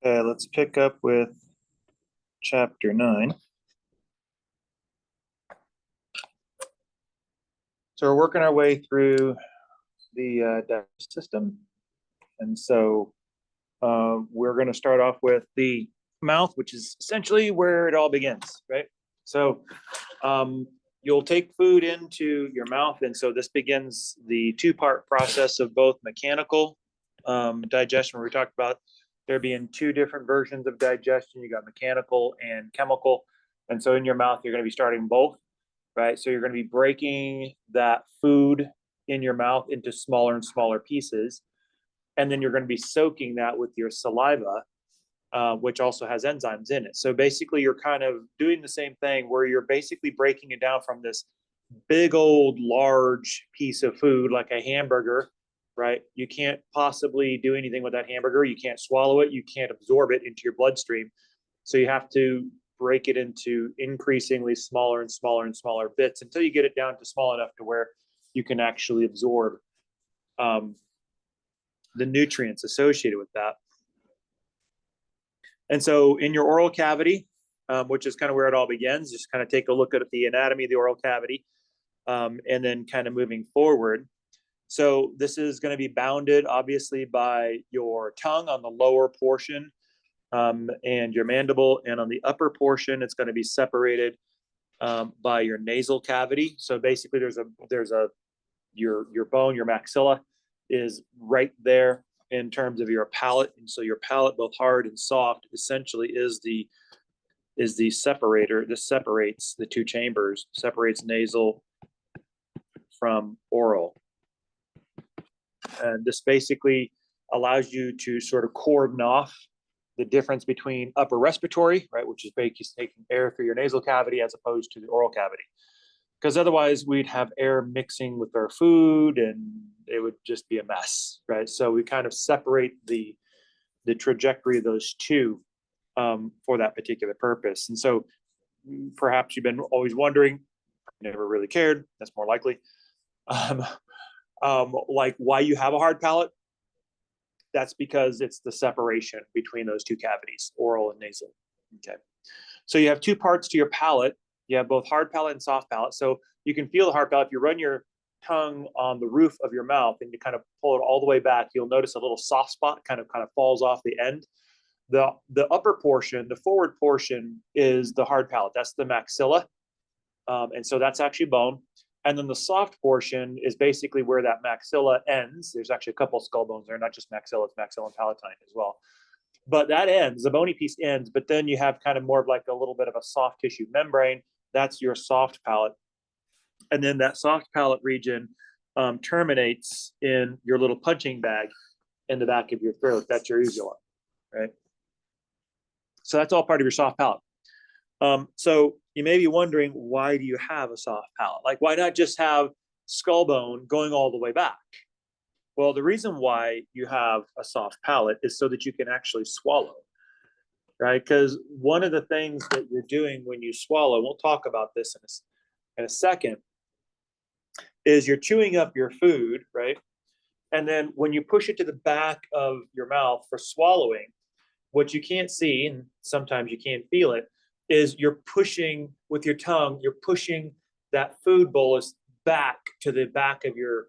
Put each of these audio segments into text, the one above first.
Okay, let's pick up with chapter 9. So we're working our way through the digestive system. And so we're going to start off with the mouth, which is essentially where it all begins, right? So you'll take food into your mouth. And so this begins the two-part process of both mechanical digestion, where we talked about there being two different versions of digestion. You got mechanical and chemical. And so in your mouth, you're going to be starting both, right? So you're going to be breaking that food in your mouth into smaller and smaller pieces. And then you're going to be soaking that with your saliva, which also has enzymes in it. So basically, you're kind of doing the same thing where you're basically breaking it down from this big old large piece of food like a hamburger, right? You can't possibly do anything with that hamburger. You can't swallow it. You can't absorb it into your bloodstream. So you have to break it into increasingly smaller and smaller and smaller bits until you get it down to small enough to where you can actually absorb the nutrients associated with that. And so in your oral cavity, which is kind of where it all begins, just kind of take a look at the anatomy of the oral cavity, and then kind of moving forward. So this is going to be bounded, obviously, by your tongue on the lower portion, and your mandible, and on the upper portion, it's going to be separated by your nasal cavity. So basically, there's your bone, your maxilla, is right there in terms of your palate, and so your palate, both hard and soft, essentially is the separator. This separates the two chambers, separates nasal from oral, and this basically allows you to sort of cordon off the difference between upper respiratory, right, which is basically taking air through your nasal cavity, as opposed to the oral cavity. Because otherwise we'd have air mixing with our food and it would just be a mess, right? So we kind of separate the trajectory of those two for that particular purpose. And so perhaps you've been always wondering, never really cared, that's more likely, like why you have a hard palate. That's because it's the separation between those two cavities, oral and nasal. Okay. So you have two parts to your palate. You have both hard palate and soft palate. So you can feel the hard palate. If you run your tongue on the roof of your mouth and you kind of pull it all the way back, you'll notice a little soft spot kind of falls off the end. The upper portion, the forward portion, is the hard palate. That's the maxilla. And so that's actually bone. And then the soft portion is basically where that maxilla ends. There's actually a couple of skull bones there, not just maxilla, it's maxilla and palatine as well. But that ends, the bony piece ends, but then you have kind of more of like a little bit of a soft tissue membrane. That's your soft palate. And then that soft palate region terminates in your little punching bag in the back of your throat. That's your uvula, right? So that's all part of your soft palate. So you may be wondering, why do you have a soft palate? Like, why not just have skull bone going all the way back? Well, the reason why you have a soft palate is so that you can actually swallow, right? Because one of the things that you're doing when you swallow, we'll talk about this in a second, is you're chewing up your food, right? And then when you push it to the back of your mouth for swallowing, what you can't see, and sometimes you can't feel it, is you're pushing with your tongue, you're pushing that food bolus back to the back of your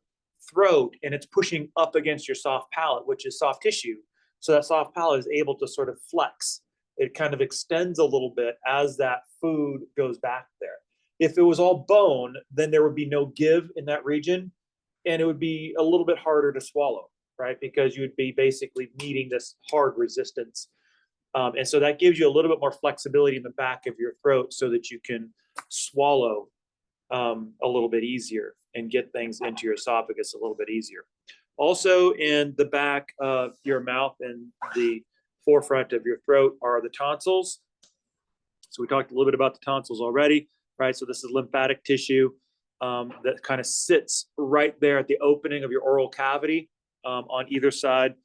throat, and it's pushing up against your soft palate, which is soft tissue. So that soft palate is able to sort of flex. It kind of extends a little bit as that food goes back there. If it was all bone, then there would be no give in that region, and it would be a little bit harder to swallow, right? Because you would be basically meeting this hard resistance. And so that gives you a little bit more flexibility in the back of your throat so that you can swallow a little bit easier and get things into your esophagus a little bit easier. Also, in the back of your mouth and the forefront of your throat are the tonsils. So we talked a little bit about the tonsils already, right? So this is lymphatic tissue that kind of sits right there at the opening of your oral cavity on either side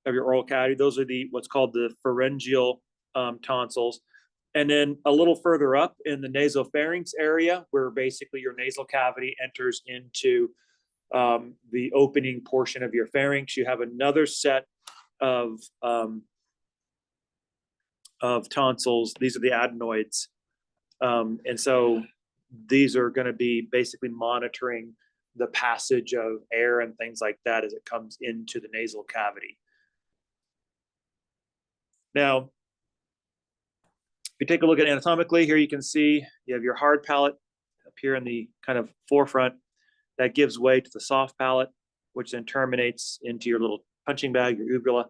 of your oral cavity. Those are what's called the pharyngeal tonsils. And then a little further up in the nasopharynx area, where basically your nasal cavity enters into the opening portion of your pharynx, you have another set of of tonsils. These are the adenoids. And so these are going to be basically monitoring the passage of air and things like that as it comes into the nasal cavity. Now, if you take a look at anatomically, here you can see you have your hard palate up here in the kind of forefront that gives way to the soft palate, which then terminates into your little punching bag, your uvula,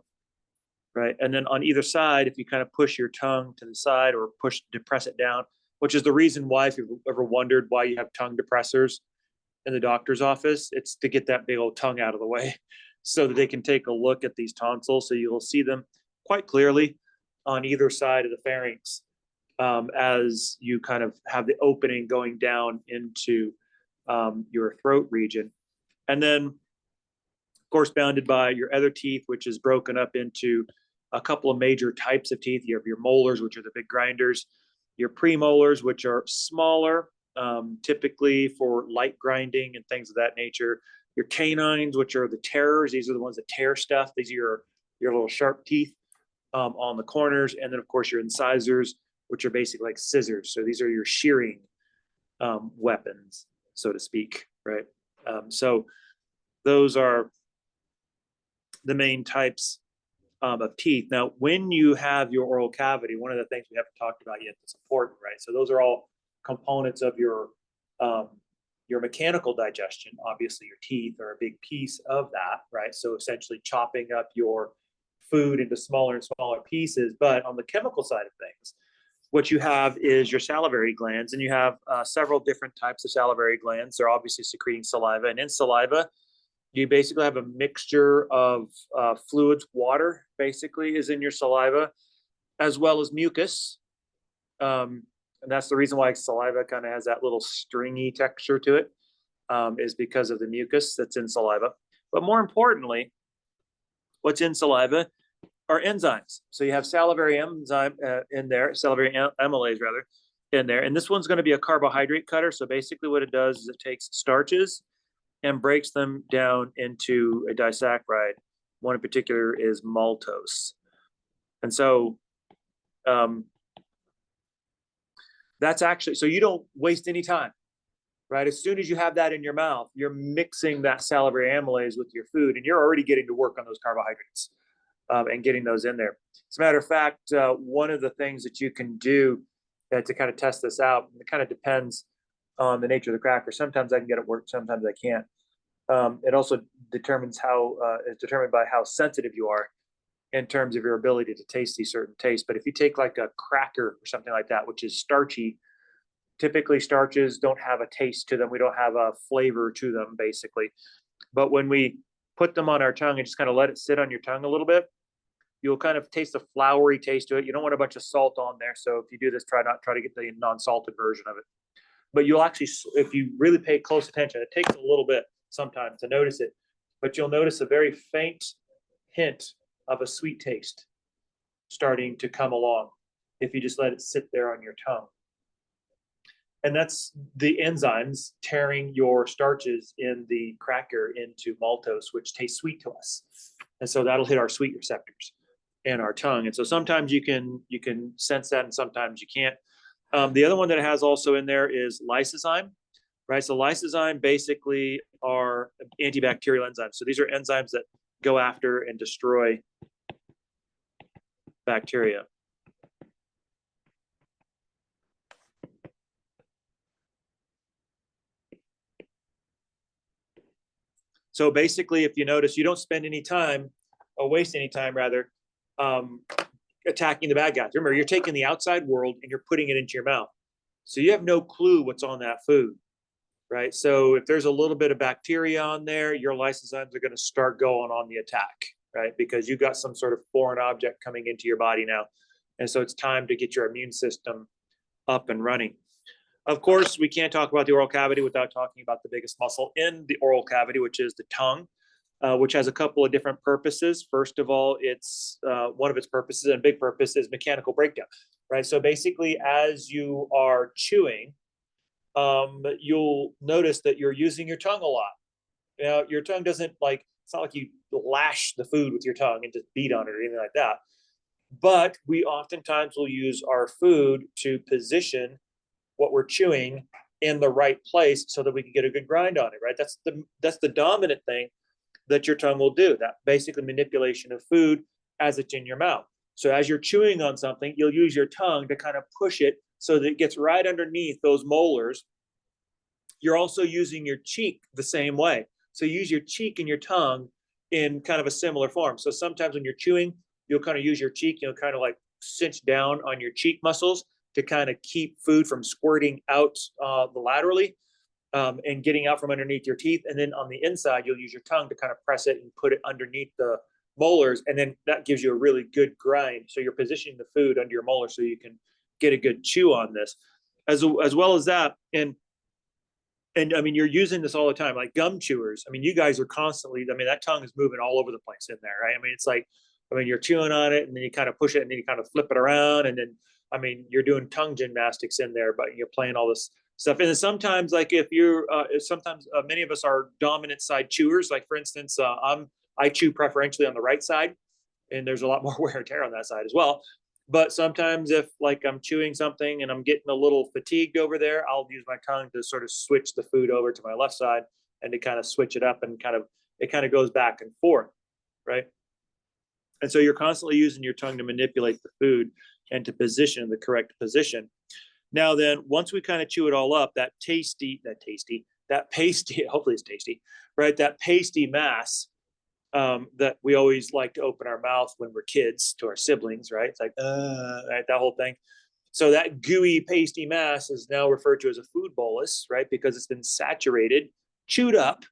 right? And then on either side, if you kind of push your tongue to the side or depress it down, which is the reason why, if you've ever wondered why you have tongue depressors in the doctor's office, it's to get that big old tongue out of the way so that they can take a look at these tonsils. So you'll see them quite clearly on either side of the pharynx as you kind of have the opening going down into your throat region. And then, of course, bounded by your other teeth, which is broken up into a couple of major types of teeth. You have your molars, which are the big grinders, your premolars, which are smaller, typically for light grinding and things of that nature. Your canines, which are the tearers. These are the ones that tear stuff. These are your little sharp teeth on the corners. And then, of course, your incisors, which are basically like scissors. So these are your shearing weapons, so to speak, right? So those are the main types of teeth. Now, when you have your oral cavity, one of the things we haven't talked about yet that's important, right? So those are all components of your mechanical digestion. Obviously, your teeth are a big piece of that, right? So essentially chopping up your food into smaller and smaller pieces. But on the chemical side of things, what you have is your salivary glands, and you have several different types of salivary glands. They're obviously secreting saliva, and in saliva, you basically have a mixture of fluids. Water basically is in your saliva, as well as mucus. And that's the reason why saliva kind of has that little stringy texture to it, is because of the mucus that's in saliva. But more importantly, what's in saliva are enzymes. So you have salivary enzyme in there, salivary amylase rather, in there. And this one's going to be a carbohydrate cutter. So basically what it does is it takes starches and breaks them down into a disaccharide. One in particular is maltose. And so that's actually, so you don't waste any time, right? As soon as you have that in your mouth, you're mixing that salivary amylase with your food, and you're already getting to work on those carbohydrates and getting those in there. As a matter of fact, one of the things that you can do to kind of test this out, it kind of depends on the nature of the cracker. Sometimes I can get it work, sometimes I can't. It also determines it's determined by how sensitive you are in terms of your ability to taste these certain tastes. But if you take like a cracker or something like that, which is starchy, typically starches don't have a taste to them. We don't have a flavor to them, basically. But when we put them on our tongue and just kind of let it sit on your tongue a little bit, you'll kind of taste a floury taste to it. You don't want a bunch of salt on there. So if you do this, try to get the non-salted version of it. But you'll actually, if you really pay close attention, it takes a little bit sometimes to notice it, but you'll notice a very faint hint of a sweet taste starting to come along if you just let it sit there on your tongue. And that's the enzymes tearing your starches in the cracker into maltose, which tastes sweet to us. And so that'll hit our sweet receptors in our tongue. And so sometimes you can sense that, and sometimes you can't. The other one that it has also in there is lysozyme, right? So lysozyme basically are antibacterial enzymes. So these are enzymes that go after and destroy bacteria. So basically, if you notice, you don't spend any time, or waste any time rather, attacking the bad guys. Remember, you're taking the outside world and you're putting it into your mouth. So you have no clue what's on that food, right? So if there's a little bit of bacteria on there, your lysozymes are going to start going on the attack, right? Because you've got some sort of foreign object coming into your body now. And so it's time to get your immune system up and running. Of course, we can't talk about the oral cavity without talking about the biggest muscle in the oral cavity, which is the tongue, which has a couple of different purposes. First of all, it's one of its purposes, and big purpose, is mechanical breakdown, right? So basically, as you are chewing, you'll notice that you're using your tongue a lot. Now, your tongue doesn't it's not like you lash the food with your tongue and just beat on it or anything like that. But we oftentimes will use our food to position what we're chewing in the right place so that we can get a good grind on it, right? That's the dominant thing that your tongue will do, that basically manipulation of food as it's in your mouth. So as you're chewing on something, you'll use your tongue to kind of push it so that it gets right underneath those molars. You're also using your cheek the same way. So you use your cheek and your tongue in kind of a similar form. So sometimes when you're chewing, you'll kind of use your cheek, kind of like cinch down on your cheek muscles to kind of keep food from squirting out laterally and getting out from underneath your teeth. And then on the inside, you'll use your tongue to kind of press it and put it underneath the molars. And then that gives you a really good grind. So you're positioning the food under your molars so you can get a good chew on this. As well as that, and I mean, you're using this all the time, like gum chewers. I mean, you guys are constantly, I mean, that tongue is moving all over the place in there, right? I mean, it's like, I mean, you're chewing on it and then you kind of push it and then you kind of flip it around. And then, I mean, you're doing tongue gymnastics in there, but you're playing all this stuff. And then sometimes, like if you're, sometimes many of us are dominant side chewers. Like for instance, I chew preferentially on the right side, and there's a lot more wear and tear on that side as well. But sometimes if like I'm chewing something and I'm getting a little fatigued over there, I'll use my tongue to sort of switch the food over to my left side and to kind of switch it up and it kind of goes back and forth, right? And so you're constantly using your tongue to manipulate the food and to position the correct position. Now then, once we kind of chew it all up, that pasty, hopefully it's tasty, right? That pasty mass that we always like to open our mouth when we're kids to our siblings, right? It's like, right, that whole thing. So that gooey, pasty mass is now referred to as a food bolus, right? Because it's been saturated, chewed up,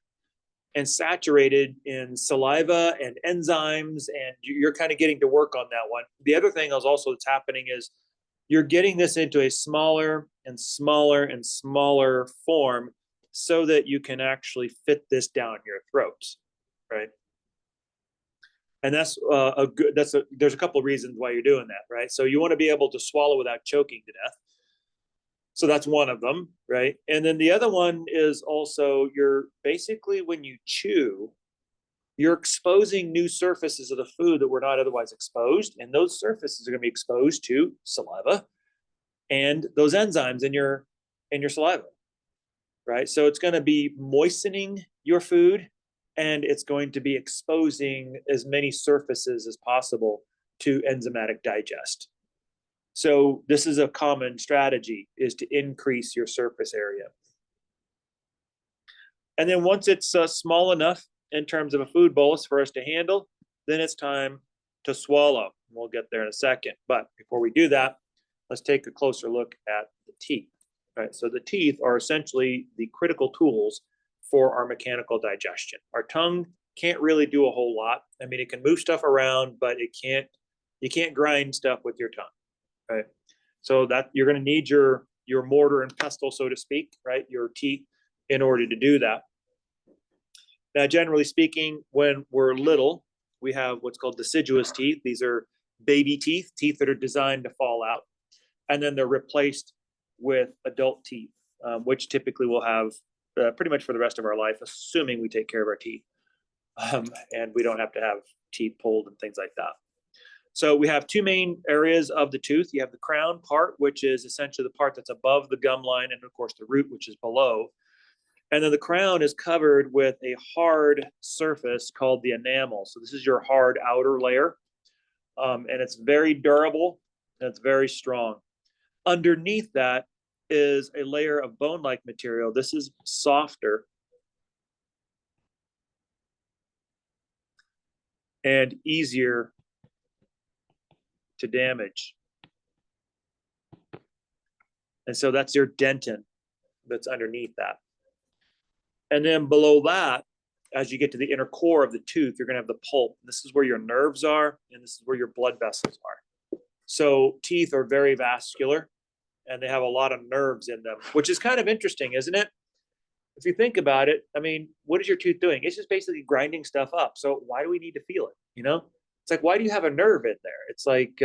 and saturated in saliva and enzymes, and you're kind of getting to work on that one. The other thing is also that's happening is you're getting this into a smaller and smaller and smaller form so that you can actually fit this down your throat, right? And that's there's a couple of reasons why you're doing that, right? So you want to be able to swallow without choking to death. So that's one of them, right? And then the other one is also you're basically, when you chew, you're exposing new surfaces of the food that were not otherwise exposed. And those surfaces are going to be exposed to saliva and those enzymes in your saliva, right? So it's going to be moistening your food, and it's going to be exposing as many surfaces as possible to enzymatic digest. So this is a common strategy, is to increase your surface area. And then once it's small enough in terms of a food bolus for us to handle, then it's time to swallow. We'll get there in a second. But before we do that, let's take a closer look at the teeth. All right, so the teeth are essentially the critical tools for our mechanical digestion. Our tongue can't really do a whole lot. I mean, it can move stuff around, but you can't grind stuff with your tongue, right? So that you're going to need your mortar and pestle, so to speak, right? Your teeth in order to do that. Now, generally speaking, when we're little, we have what's called deciduous teeth. These are baby teeth that are designed to fall out, and then they're replaced with adult teeth, which typically will have pretty much for the rest of our life, assuming we take care of our teeth and we don't have to have teeth pulled and things like that. So we have two main areas of the tooth. You have the crown part, which is essentially the part that's above the gum line, and of course the root, which is below. And then the crown is covered with a hard surface called the enamel. So this is your hard outer layer, and it's very durable and it's very strong. Underneath that is a layer of bone-like material. This is softer and easier to damage. And so that's your dentin that's underneath that. And then below that, as you get to the inner core of the tooth, you're going to have the pulp. This is where your nerves are, and this is where your blood vessels are. So teeth are very vascular, and they have a lot of nerves in them, which is kind of interesting, isn't it? If you think about it, I mean, what is your tooth doing? It's just basically grinding stuff up. So why do we need to feel it? You know, it's like, why do you have a nerve in there? It's like,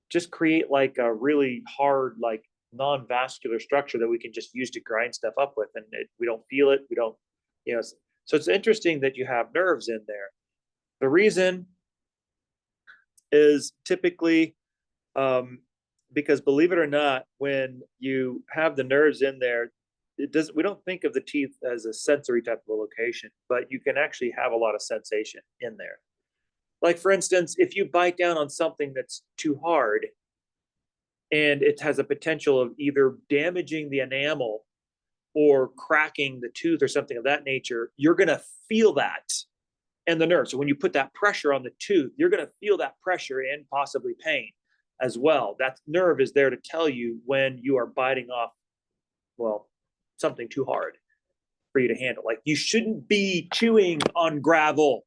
just create like a really hard, like non-vascular structure that we can just use to grind stuff up with, and we don't feel it. We don't, you know. So it's interesting that you have nerves in there. The reason is typically because, believe it or not, when you have the nerves in there, we don't think of the teeth as a sensory type of a location, but you can actually have a lot of sensation in there. Like, for instance, if you bite down on something that's too hard and it has a potential of either damaging the enamel or cracking the tooth or something of that nature, you're going to feel that and the nerve. So when you put that pressure on the tooth, you're going to feel that pressure and possibly pain as well. That nerve is there to tell you when you are biting off, well, something too hard for you to handle. Like, you shouldn't be chewing on gravel,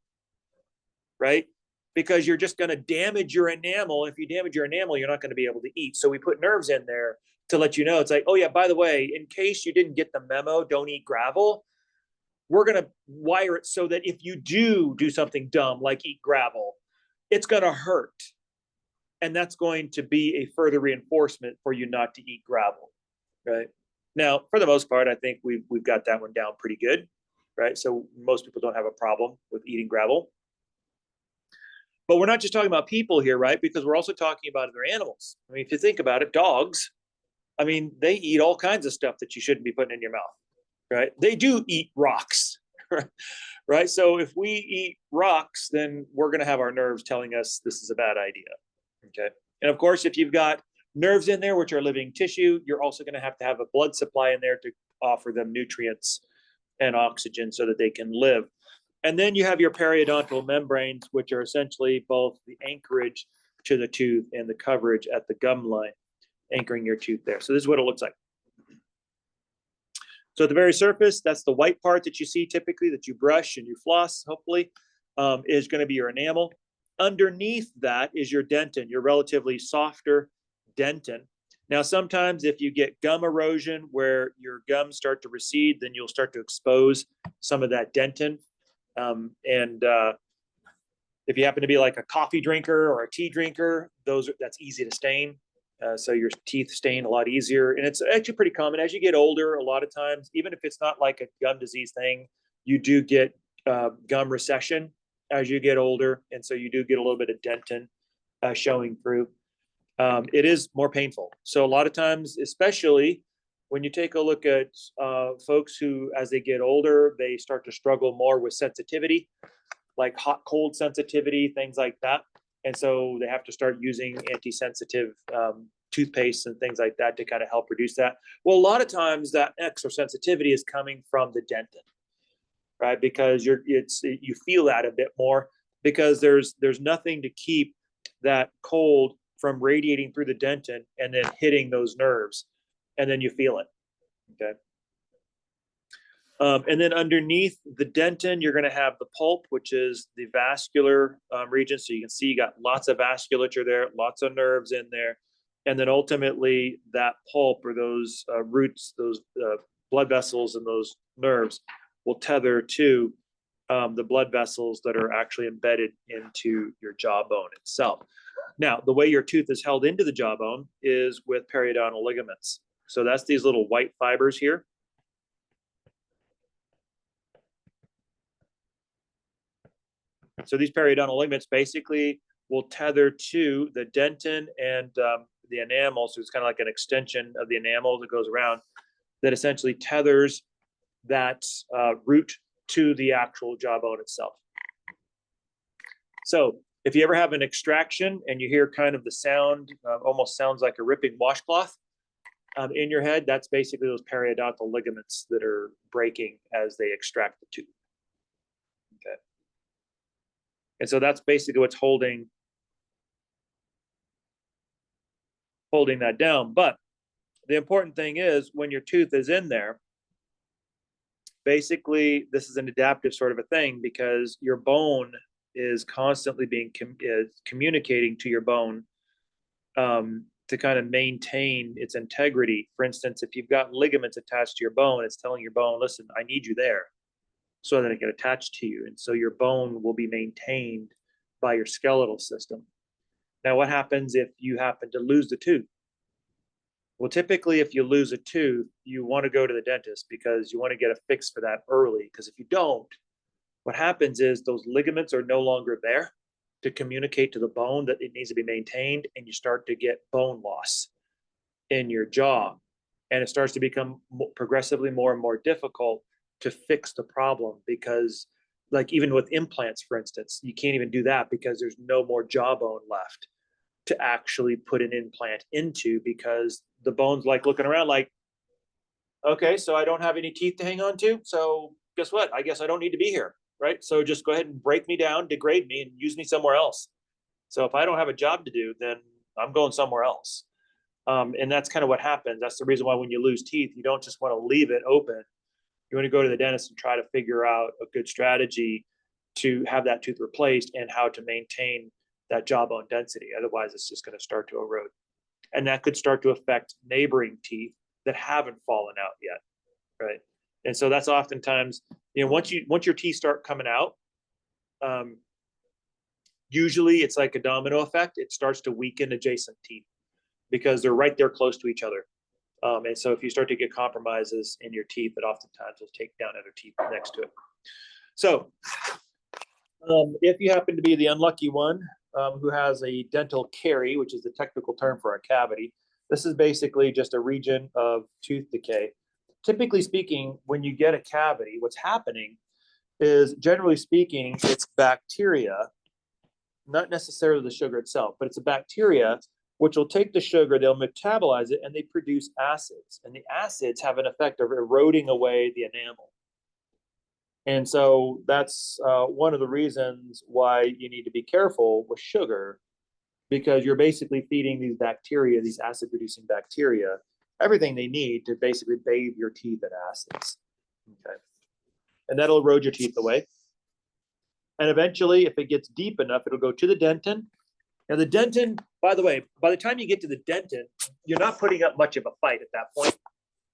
right? Because you're just going to damage your enamel. If you damage your enamel, you're not going to be able to eat. So we put nerves in there to let you know. It's like, oh yeah, by the way, in case you didn't get the memo, don't eat gravel. We're going to wire it so that if you do something dumb, like eat gravel, it's going to hurt. And that's going to be a further reinforcement for you not to eat gravel, right? Now, for the most part, I think we've got that one down pretty good, right? So most people don't have a problem with eating gravel. But we're not just talking about people here, right? Because we're also talking about other animals. I mean, if you think about it, dogs, I mean, they eat all kinds of stuff that you shouldn't be putting in your mouth, right? They do eat rocks, right? So if we eat rocks, then we're going to have our nerves telling us this is a bad idea, okay? And of course, if you've got nerves in there, which are living tissue, you're also going to have a blood supply in there to offer them nutrients and oxygen so that they can live. And then you have your periodontal membranes, which are essentially both the anchorage to the tooth and the coverage at the gum line, anchoring your tooth there. So this is what it looks like. So at the very surface, that's the white part that you see typically that you brush and you floss, hopefully, is going to be your enamel. Underneath that is your dentin, your relatively softer dentin. Now, sometimes if you get gum erosion where your gums start to recede, then you'll start to expose some of that dentin. If you happen to be like a coffee drinker or a tea drinker, that's easy to stain. So your teeth stain a lot easier. And it's actually pretty common as you get older. A lot of times, even if it's not like a gum disease thing, you do get gum recession as you get older. And so you do get a little bit of dentin showing through. It is more painful. So a lot of times, especially when you take a look at folks who, as they get older, they start to struggle more with sensitivity, like hot, cold sensitivity, things like that. And so they have to start using anti-sensitive toothpaste and things like that to kind of help reduce that. Well, a lot of times that extra sensitivity is coming from the dentin, right? Because you feel that a bit more because there's nothing to keep that cold from radiating through the dentin and then hitting those nerves, and then you feel it, okay? And then underneath the dentin, you're going to have the pulp, which is the vascular region. So you can see you got lots of vasculature there, lots of nerves in there. And then ultimately that pulp or those roots, those blood vessels and those nerves will tether to the blood vessels that are actually embedded into your jawbone itself. Now, the way your tooth is held into the jawbone is with periodontal ligaments. So that's these little white fibers here. So these periodontal ligaments basically will tether to the dentin and the enamel. So it's kind of like an extension of the enamel that goes around that essentially tethers that root to the actual jawbone itself. So if you ever have an extraction and you hear kind of the sound, almost sounds like a ripping washcloth in your head, that's basically those periodontal ligaments that are breaking as they extract the tooth. Okay. And so that's basically what's holding that down. But the important thing is when your tooth is in there, basically this is an adaptive sort of a thing because your bone is constantly being communicating to your bone to kind of maintain its integrity. For instance, if you've got ligaments attached to your bone, it's telling your bone, listen, I need you there so that it can attach to you. And so your bone will be maintained by your skeletal system. Now, what happens if you happen to lose the tooth? Well, typically, if you lose a tooth, you want to go to the dentist because you want to get a fix for that early. Because if you don't, what happens is those ligaments are no longer there. to communicate to the bone that it needs to be maintained, and you start to get bone loss in your jaw. And it starts to become progressively more and more difficult to fix the problem, because like even with implants, for instance, you can't even do that because there's no more jawbone left to actually put an implant into, because the bone's like looking around like, okay, so I don't have any teeth to hang on to. So guess what? I guess I don't need to be here, right? So just go ahead and break me down, degrade me, and use me somewhere else. So if I don't have a job to do, then I'm going somewhere else. And that's kind of what happens. That's the reason why when you lose teeth, you don't just want to leave it open. You want to go to the dentist and try to figure out a good strategy to have that tooth replaced and how to maintain that jawbone density. Otherwise, it's just going to start to erode. And that could start to affect neighboring teeth that haven't fallen out yet, right? And so that's oftentimes, once your teeth start coming out, usually it's like a domino effect. It starts to weaken adjacent teeth because they're right there close to each other. And so if you start to get compromises in your teeth, it oftentimes will take down other teeth next to it. So if you happen to be the unlucky one who has a dental carie, which is the technical term for a cavity, this is basically just a region of tooth decay. Typically speaking, when you get a cavity, what's happening is, generally speaking, it's bacteria, not necessarily the sugar itself, but it's a bacteria which will take the sugar, they'll metabolize it, and they produce acids. And the acids have an effect of eroding away the enamel. And so that's one of the reasons why you need to be careful with sugar, because you're basically feeding these bacteria, these acid-producing bacteria, everything they need to basically bathe your teeth in acids. Okay. And that'll erode your teeth away. And eventually, if it gets deep enough, it'll go to the dentin. Now, the dentin, by the way, by the time you get to the dentin, you're not putting up much of a fight at that point,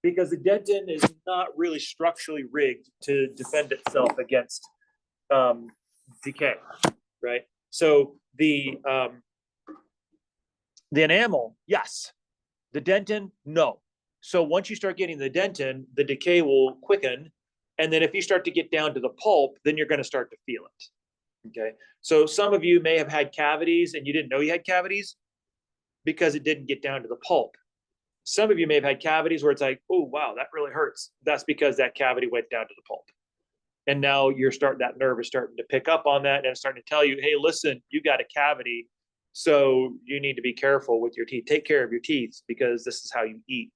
because the dentin is not really structurally rigged to defend itself against decay, right? So the enamel, yes. The dentin, no. So once you start getting the dentin, the decay will quicken. And then if you start to get down to the pulp, then you're going to start to feel it. Okay. So some of you may have had cavities and you didn't know you had cavities because it didn't get down to the pulp. Some of you may have had cavities where it's like, oh, wow, that really hurts. That's because that cavity went down to the pulp. And now that nerve is starting to pick up on that, and it's starting to tell you, hey, listen, you got a cavity. So you need to be careful with your teeth. Take care of your teeth, because this is how you eat.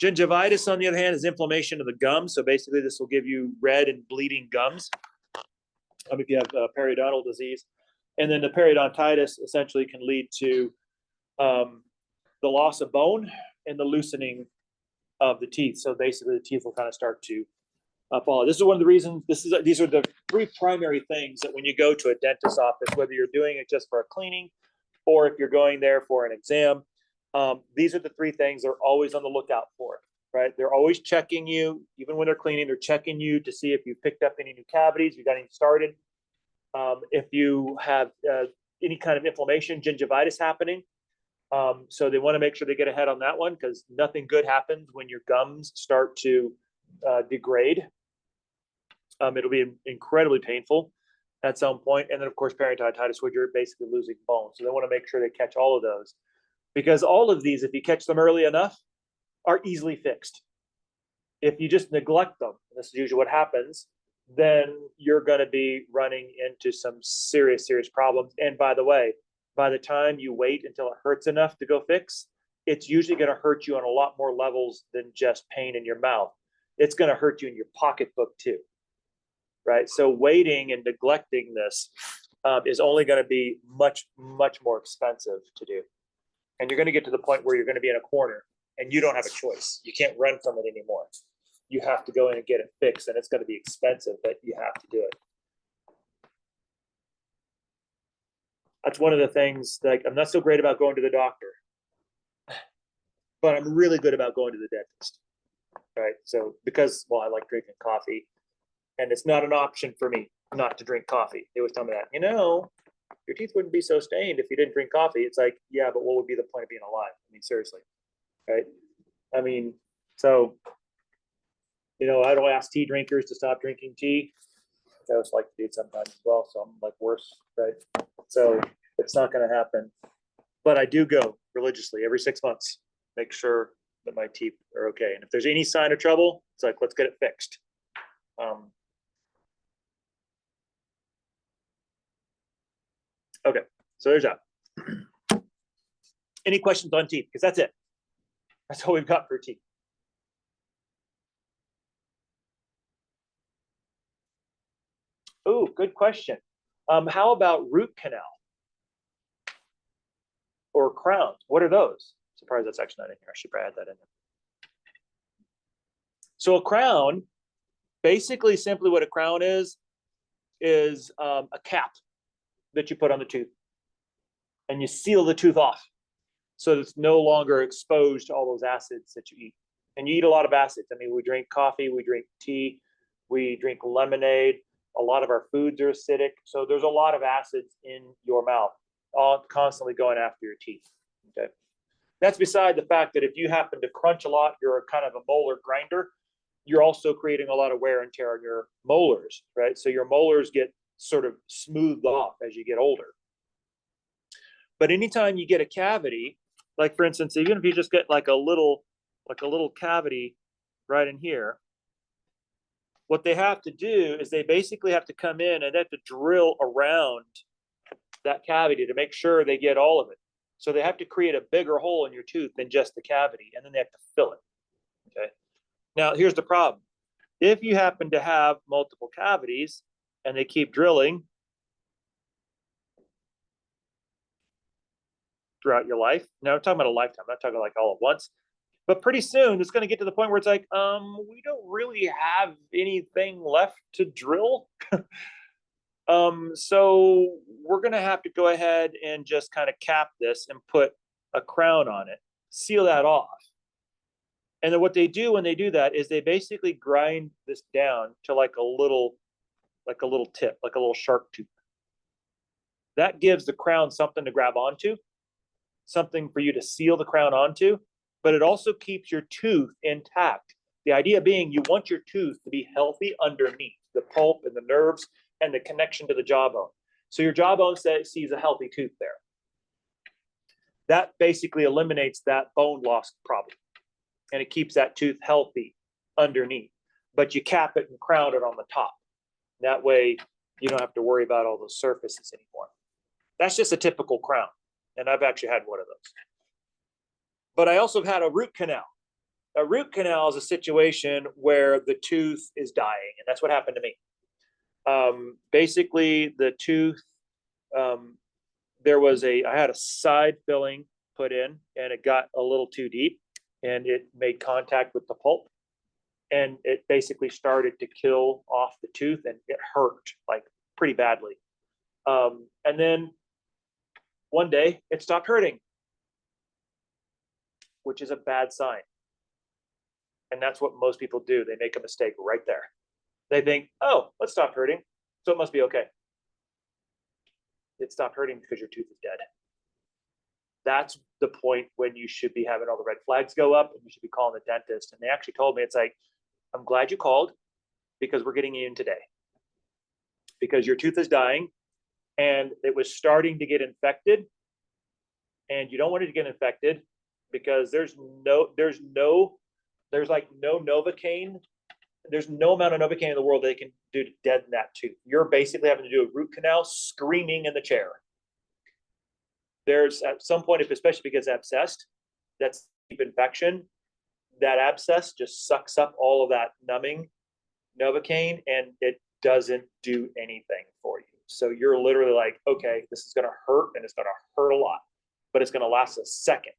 Gingivitis, on the other hand, is inflammation of the gums. So basically, this will give you red and bleeding gums if you have periodontal disease. And then the periodontitis essentially can lead to the loss of bone and the loosening of the teeth. So basically, the teeth will kind of start to fall. This is one of the reasons. These are the three primary things that when you go to a dentist's office, whether you're doing it just for a cleaning or if you're going there for an exam, these are the three things they're always on the lookout for, right? They're always checking you, even when they're cleaning, they're checking you to see if you've picked up any new cavities, you got any started. If you have any kind of inflammation, gingivitis happening. So they want to make sure they get ahead on that one, because nothing good happens when your gums start to degrade. It'll be incredibly painful at some point. And then, of course, periodontitis, where you're basically losing bone. So they want to make sure they catch all of those, because all of these, if you catch them early enough, are easily fixed. If you just neglect them, and this is usually what happens, then you're going to be running into some serious, serious problems. And by the way, by the time you wait until it hurts enough to go fix, it's usually going to hurt you on a lot more levels than just pain in your mouth. It's going to hurt you in your pocketbook too, right? So waiting and neglecting this is only going to be much, much more expensive to do. And you're going to get to the point where you're going to be in a corner and you don't have a choice. You can't run from it anymore. You have to go in and get it fixed, and it's going to be expensive, but you have to do it. That's one of the things, like, I'm not so great about going to the doctor, but I'm really good about going to the dentist, right? So because, well, I like drinking coffee, and it's not an option for me not to drink coffee. They always tell me that, your teeth wouldn't be so stained if you didn't drink coffee. It's like, yeah, but what would be the point of being alive? I mean, seriously, right? I mean, so, I don't ask tea drinkers to stop drinking tea. I always like to do it sometimes as well, so I'm like worse, right? So it's not going to happen. But I do go religiously every 6 months, make sure that my teeth are okay. And if there's any sign of trouble, it's like, let's get it fixed. Okay, so there's that. Any questions on teeth? Because that's it. That's all we've got for teeth. Oh, good question. How about root canal or crowns? What are those? Surprised that's actually not in here. I should probably add that in there. So a crown, basically, simply what a crown is a cap that you put on the tooth, and you seal the tooth off, so it's no longer exposed to all those acids that you eat. And you eat a lot of acids. I mean, we drink coffee, we drink tea, we drink lemonade. A lot of our foods are acidic. So there's a lot of acids in your mouth, all constantly going after your teeth. Okay. That's beside the fact that if you happen to crunch a lot, you're a kind of a molar grinder, you're also creating a lot of wear and tear on your molars, right? So your molars get sort of smoothed off as you get older. But anytime you get a cavity, like for instance, even if you just get like a little cavity right in here, what they have to do is they basically have to come in and they have to drill around that cavity to make sure they get all of it. So they have to create a bigger hole in your tooth than just the cavity, and then they have to fill it. Okay. Now, here's the problem. If you happen to have multiple cavities and they keep drilling throughout your life, now I'm talking about a lifetime, I'm not talking like all at once, but pretty soon it's going to get to the point where it's like, we don't really have anything left to drill. So we're going to have to go ahead and just kind of cap this and put a crown on it, seal that off. And then what they do when they do that is they basically grind this down to like a little tip, like a little shark tooth. That gives the crown something to grab onto, something for you to seal the crown onto, but it also keeps your tooth intact. The idea being you want your tooth to be healthy underneath the pulp and the nerves and the connection to the jawbone. So your jawbone sees a healthy tooth there. That basically eliminates that bone loss problem, and it keeps that tooth healthy underneath. But you cap it and crown it on the top. That way you don't have to worry about all those surfaces anymore. That's just a typical crown, and I've actually had one of those. But I also have had a root canal. A root canal is a situation where the tooth is dying, and that's what happened to me. Basically, the tooth, I had a side filling put in, and it got a little too deep, and it made contact with the pulp, and it basically started to kill off the tooth, and it hurt like pretty badly. And then one day it stopped hurting, which is a bad sign. And that's what most people do. They make a mistake right there. They think, oh, let's stop hurting, so it must be okay. It stopped hurting because your tooth is dead. That's the point when you should be having all the red flags go up, and you should be calling the dentist. And they actually told me, it's like, I'm glad you called, because we're getting you in today. Because your tooth is dying, and it was starting to get infected, and you don't want it to get infected because there's like no Novocaine. There's no amount of Novocaine in the world they can do to deaden that tooth. You're basically having to do a root canal screaming in the chair. There's at some point, especially if it gets abscessed, that's deep infection. That abscess just sucks up all of that numbing Novocaine, and it doesn't do anything for you. So you're literally like, okay, this is going to hurt, and it's going to hurt a lot, but it's going to last a second.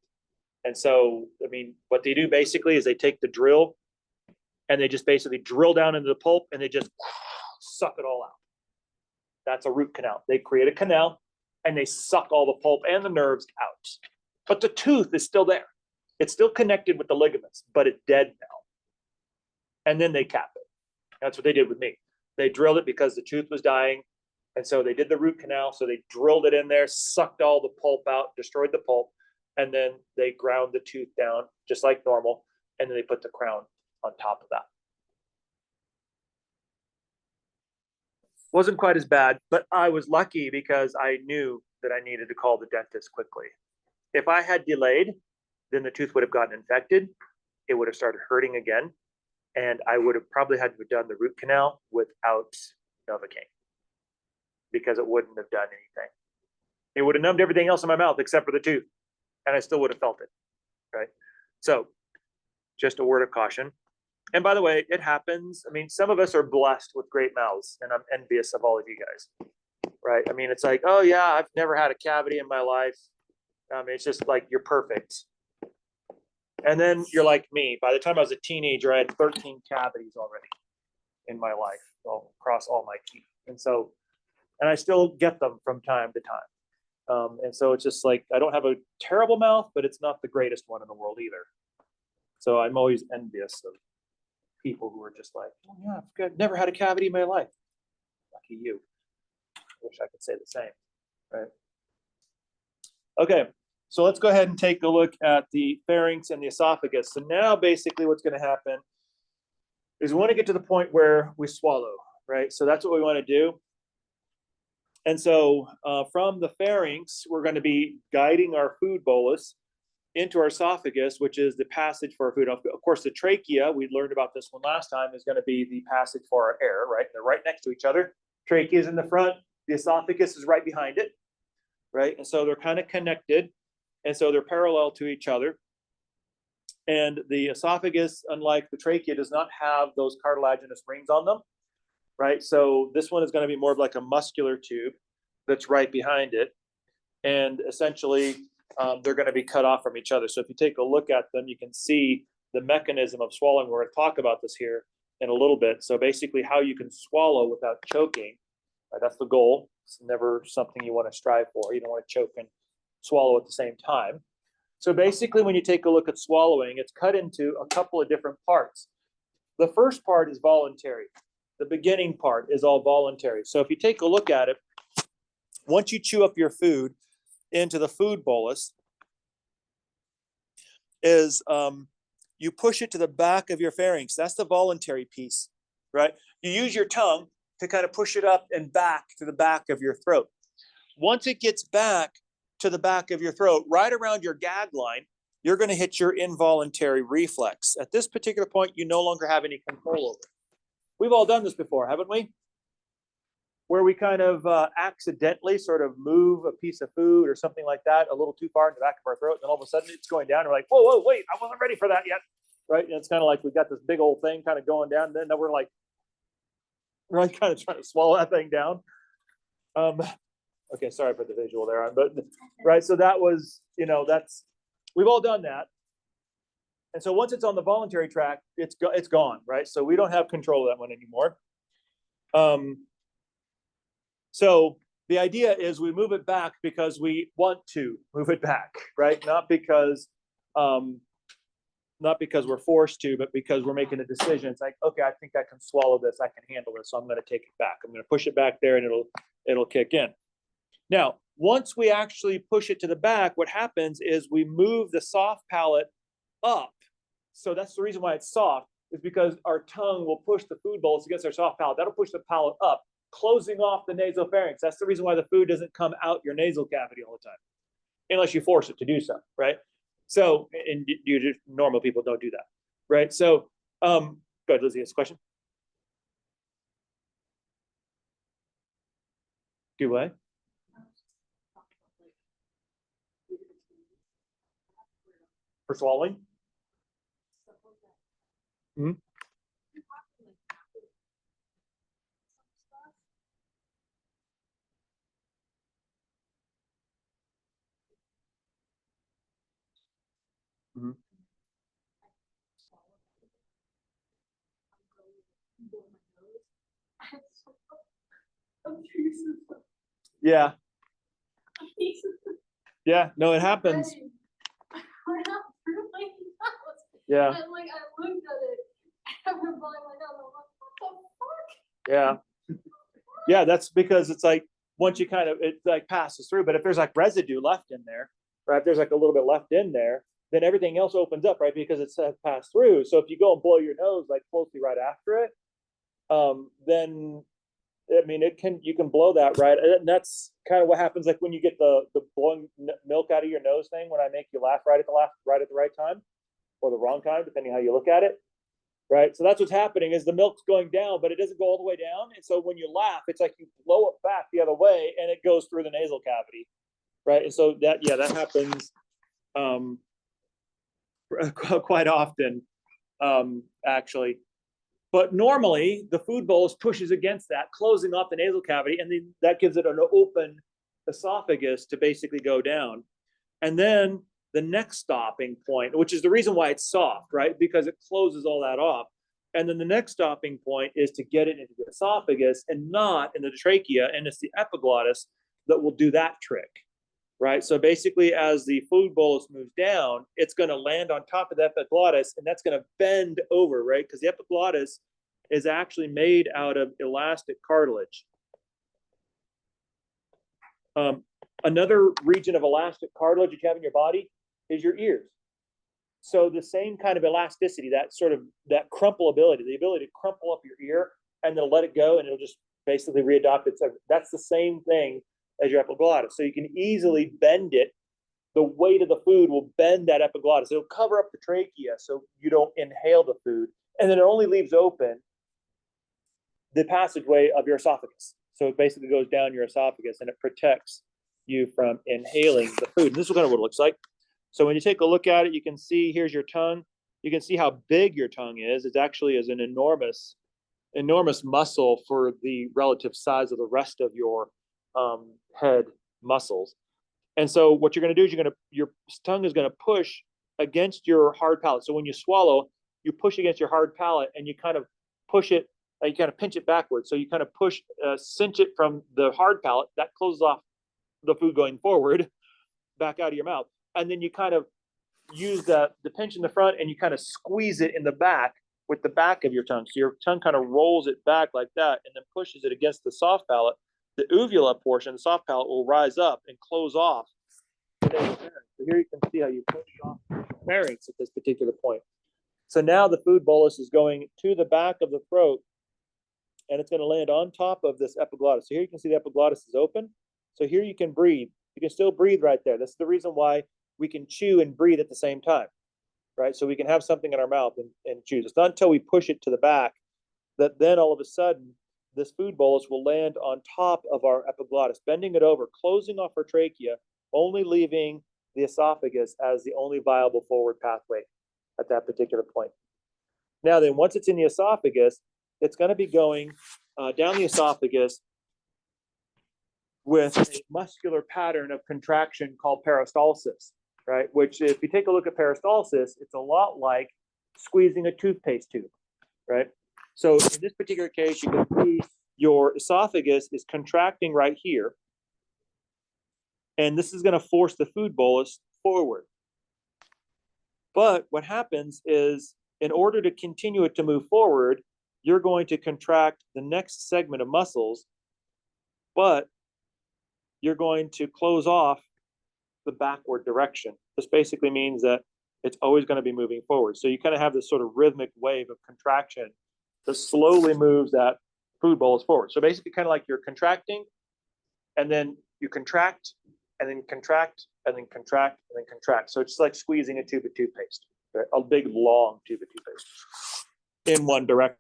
And so, I mean, what they do basically is they take the drill and they just basically drill down into the pulp, and they just suck it all out. That's a root canal. They create a canal and they suck all the pulp and the nerves out. But the tooth is still there. It's still connected with the ligaments, but it's dead now. And then they cap it. That's what they did with me. They drilled it because the tooth was dying. And so they did the root canal. So they drilled it in there, sucked all the pulp out, destroyed the pulp. And then they ground the tooth down just like normal. And then they put the crown on top of that. Wasn't quite as bad, but I was lucky because I knew that I needed to call the dentist quickly. If I had delayed, then the tooth would have gotten infected. It would have started hurting again. And I would have probably had to have done the root canal without Novocaine because it wouldn't have done anything. It would have numbed everything else in my mouth except for the tooth, and I still would have felt it, right? So just a word of caution. And by the way, it happens. I mean, some of us are blessed with great mouths, and I'm envious of all of you guys, right? I mean, it's like, oh yeah, I've never had a cavity in my life. It's just like you're perfect. And then you're like me. By the time I was a teenager, I had 13 cavities already in my life, all across all my teeth. And I still get them from time to time. And so it's just like, I don't have a terrible mouth, but it's not the greatest one in the world either. So I'm always envious of people who are just like, oh yeah, I've never had a cavity in my life. Lucky you. I wish I could say the same, right? Okay, so let's go ahead and take a look at the pharynx and the esophagus. So now basically what's going to happen is we want to get to the point where we swallow, right? So that's what we want to do. And so from the pharynx, we're going to be guiding our food bolus into our esophagus, which is the passage for our food. Of course, the trachea, we learned about this one last time, is going to be the passage for our air, right? They're right next to each other. Trachea is in the front. The esophagus is right behind it, right? And so they're kind of connected. And so they're parallel to each other. And the esophagus, unlike the trachea, does not have those cartilaginous rings on them, right? So this one is going to be more of like a muscular tube that's right behind it. And essentially, they're going to be cut off from each other. So if you take a look at them, you can see the mechanism of swallowing. We're going to talk about this here in a little bit. So basically how you can swallow without choking, right? That's the goal. It's never something you want to strive for. You don't want to choke and swallow at the same time. So basically when you take a look at swallowing, it's cut into a couple of different parts. The first part is voluntary. The beginning part is all voluntary. So if you take a look at it, once you chew up your food into the food bolus, is you push it to the back of your pharynx. That's the voluntary piece, right? You use your tongue to kind of push it up and back to the back of your throat. Once it gets back to the back of your throat, right around your gag line, you're going to hit your involuntary reflex. At this particular point, you no longer have any control over it. We've all done this before, haven't we? Where we kind of accidentally sort of move a piece of food or something like that a little too far in the back of our throat, and then all of a sudden it's going down. And we're like, whoa, wait, I wasn't ready for that yet, right? And it's kind of like we've got this big old thing kind of going down, and then we're like kind of trying to swallow that thing down. Okay, sorry for the visual there, but right. So that was, we've all done that. And so once it's on the voluntary track, it's gone, right? So we don't have control of that one anymore. So the idea is we move it back because we want to move it back, right? Not because we're forced to, but because we're making a decision. It's like, okay, I think I can swallow this. I can handle this. So I'm going to take it back. I'm going to push it back there, and it'll kick in. Now, once we actually push it to the back, what happens is we move the soft palate up. So that's the reason why it's soft, is because our tongue will push the food bolus against our soft palate. That'll push the palate up, closing off the nasopharynx. That's the reason why the food doesn't come out your nasal cavity all the time, unless you force it to do so, right? So, and normal people don't do that, right? So, go ahead, Lizzie, ask a question. Do what? For swallowing? Mm-hmm. Mm-hmm. Yeah. Yeah, no, it happens. Yeah. And like I looked at it, I was like, what the fuck? Yeah. Yeah, that's because it's like once you kind of it like passes through, but if there's like residue left in there, right? If there's like a little bit left in there, then everything else opens up, right? Because it's passed through. So if you go and blow your nose like closely right after it, then I mean, you can blow that, right? And that's kind of what happens, like when you get the blowing milk out of your nose thing, when I make you laugh right at the right time, or the wrong time, depending how you look at it, right? So that's what's happening, is the milk's going down, but it doesn't go all the way down. And so when you laugh, it's like you blow it back the other way, and it goes through the nasal cavity, right? And so that happens quite often, actually. But normally, the food bolus pushes against that, closing off the nasal cavity, and then that gives it an open esophagus to basically go down. And then the next stopping point, which is the reason why it's soft, right? Because it closes all that off. And then the next stopping point is to get it into the esophagus and not in the trachea, and it's the epiglottis that will do that trick, right? So basically, as the food bolus moves down, it's going to land on top of the epiglottis, and that's going to bend over, right? Because the epiglottis is actually made out of elastic cartilage. Another region of elastic cartilage that you have in your body is your ears. So the same kind of elasticity, that crumple ability, the ability to crumple up your ear and then let it go, and it'll just basically readopt itself. That's the same thing as your epiglottis. So you can easily bend it. The weight of the food will bend that epiglottis. It'll cover up the trachea so you don't inhale the food. And then it only leaves open the passageway of your esophagus. So it basically goes down your esophagus, and it protects you from inhaling the food. And this is kind of what it looks like. So when you take a look at it, you can see, here's your tongue. You can see how big your tongue is. It actually is an enormous muscle for the relative size of the rest of your head muscles. And so what you're going to do is your tongue is going to push against your hard palate. So when you swallow, you push against your hard palate, and you kind of push it, you kind of pinch it backwards. So you kind of push, cinch it from the hard palate. That closes off the food going forward back out of your mouth. And then you kind of use the pinch in the front, and you kind of squeeze it in the back with the back of your tongue. So your tongue kind of rolls it back like that, and then pushes it against the soft palate. The uvula portion, the soft palate, will rise up and close off. So here you can see how you push off the pharynx at this particular point. So now the food bolus is going to the back of the throat, and it's going to land on top of this epiglottis. So here you can see the epiglottis is open. So here you can breathe. You can still breathe right there. This is the reason why we can chew and breathe at the same time, right? So we can have something in our mouth and chew. It's not until we push it to the back that then all of a sudden this food bolus will land on top of our epiglottis, bending it over, closing off our trachea, only leaving the esophagus as the only viable forward pathway at that particular point. Now then, once it's in the esophagus, it's going to be going down the esophagus with a muscular pattern of contraction called peristalsis, right? Which, if you take a look at peristalsis, it's a lot like squeezing a toothpaste tube, right? So in this particular case, you can see your esophagus is contracting right here, and this is going to force the food bolus forward. But what happens is, in order to continue it to move forward, you're going to contract the next segment of muscles, but you're going to close off the backward direction. This basically means that it's always going to be moving forward. So you kind of have this sort of rhythmic wave of contraction that slowly moves that food bolus forward. So basically kind of like you're contracting, and then you contract, and then contract, and then contract, and then contract. So it's like squeezing a tube of toothpaste, right? A big, long tube of toothpaste in one direction.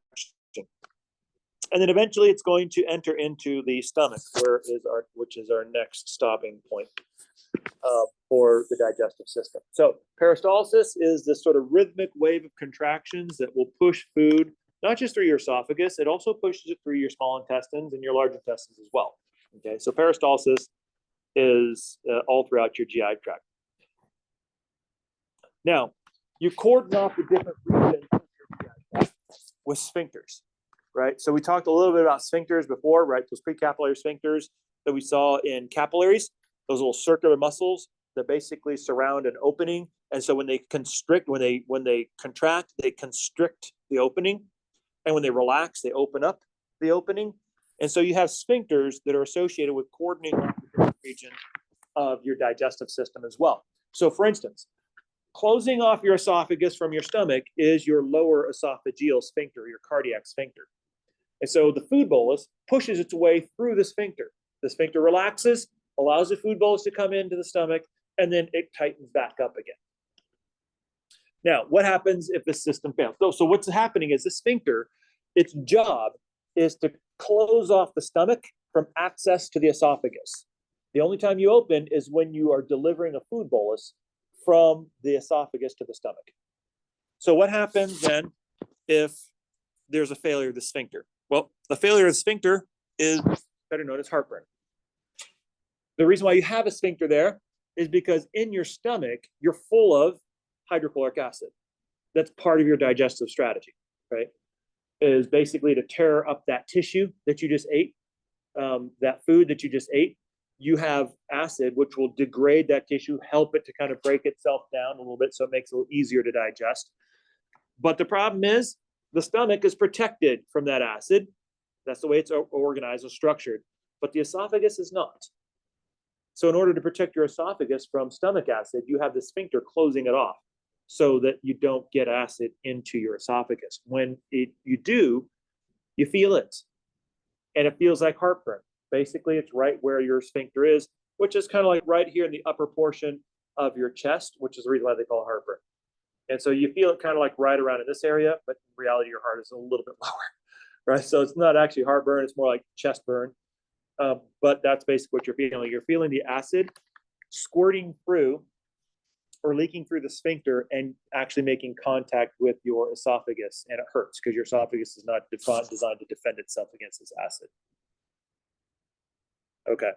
And then eventually it's going to enter into the stomach, which is our next stopping point for the digestive system. So peristalsis is this sort of rhythmic wave of contractions that will push food, not just through your esophagus, it also pushes it through your small intestines and your large intestines as well. Okay, so peristalsis is all throughout your GI tract. Now, you cordon off the different regions of your GI tract with sphincters, right? So we talked a little bit about sphincters before, right? Those precapillary sphincters that we saw in capillaries, those little circular muscles that basically surround an opening. And so when they constrict, when they contract, they constrict the opening. And when they relax, they open up the opening. And so you have sphincters that are associated with cordoning off the different regions of your digestive system as well. So for instance, closing off your esophagus from your stomach is your lower esophageal sphincter, your cardiac sphincter. And so the food bolus pushes its way through the sphincter. The sphincter relaxes, allows the food bolus to come into the stomach, and then it tightens back up again. Now, what happens if the system fails? So what's happening is the sphincter, its job is to close off the stomach from access to the esophagus. The only time you open is when you are delivering a food bolus from the esophagus to the stomach. So what happens then if there's a failure of the sphincter? Well, the failure of the sphincter is better known as heartburn. The reason why you have a sphincter there is because in your stomach, you're full of hydrochloric acid. That's part of your digestive strategy, right? It is basically to tear up that tissue that you just ate, that food that you just ate. You have acid, which will degrade that tissue, help it to kind of break itself down a little bit so it makes it a little easier to digest. But the problem is the stomach is protected from that acid. That's the way it's organized or structured. But the esophagus is not. So in order to protect your esophagus from stomach acid, you have the sphincter closing it off so that you don't get acid into your esophagus. When you do, you feel it. And it feels like heartburn. Basically, it's right where your sphincter is, which is kind of like right here in the upper portion of your chest, which is the reason why they call it heartburn. And so you feel it kind of like right around in this area, but in reality, your heart is a little bit lower, right? So it's not actually heartburn, it's more like chest burn. But that's basically what you're feeling. You're feeling the acid squirting through or leaking through the sphincter and actually making contact with your esophagus, and it hurts because your esophagus is not designed to defend itself against this acid. Okay.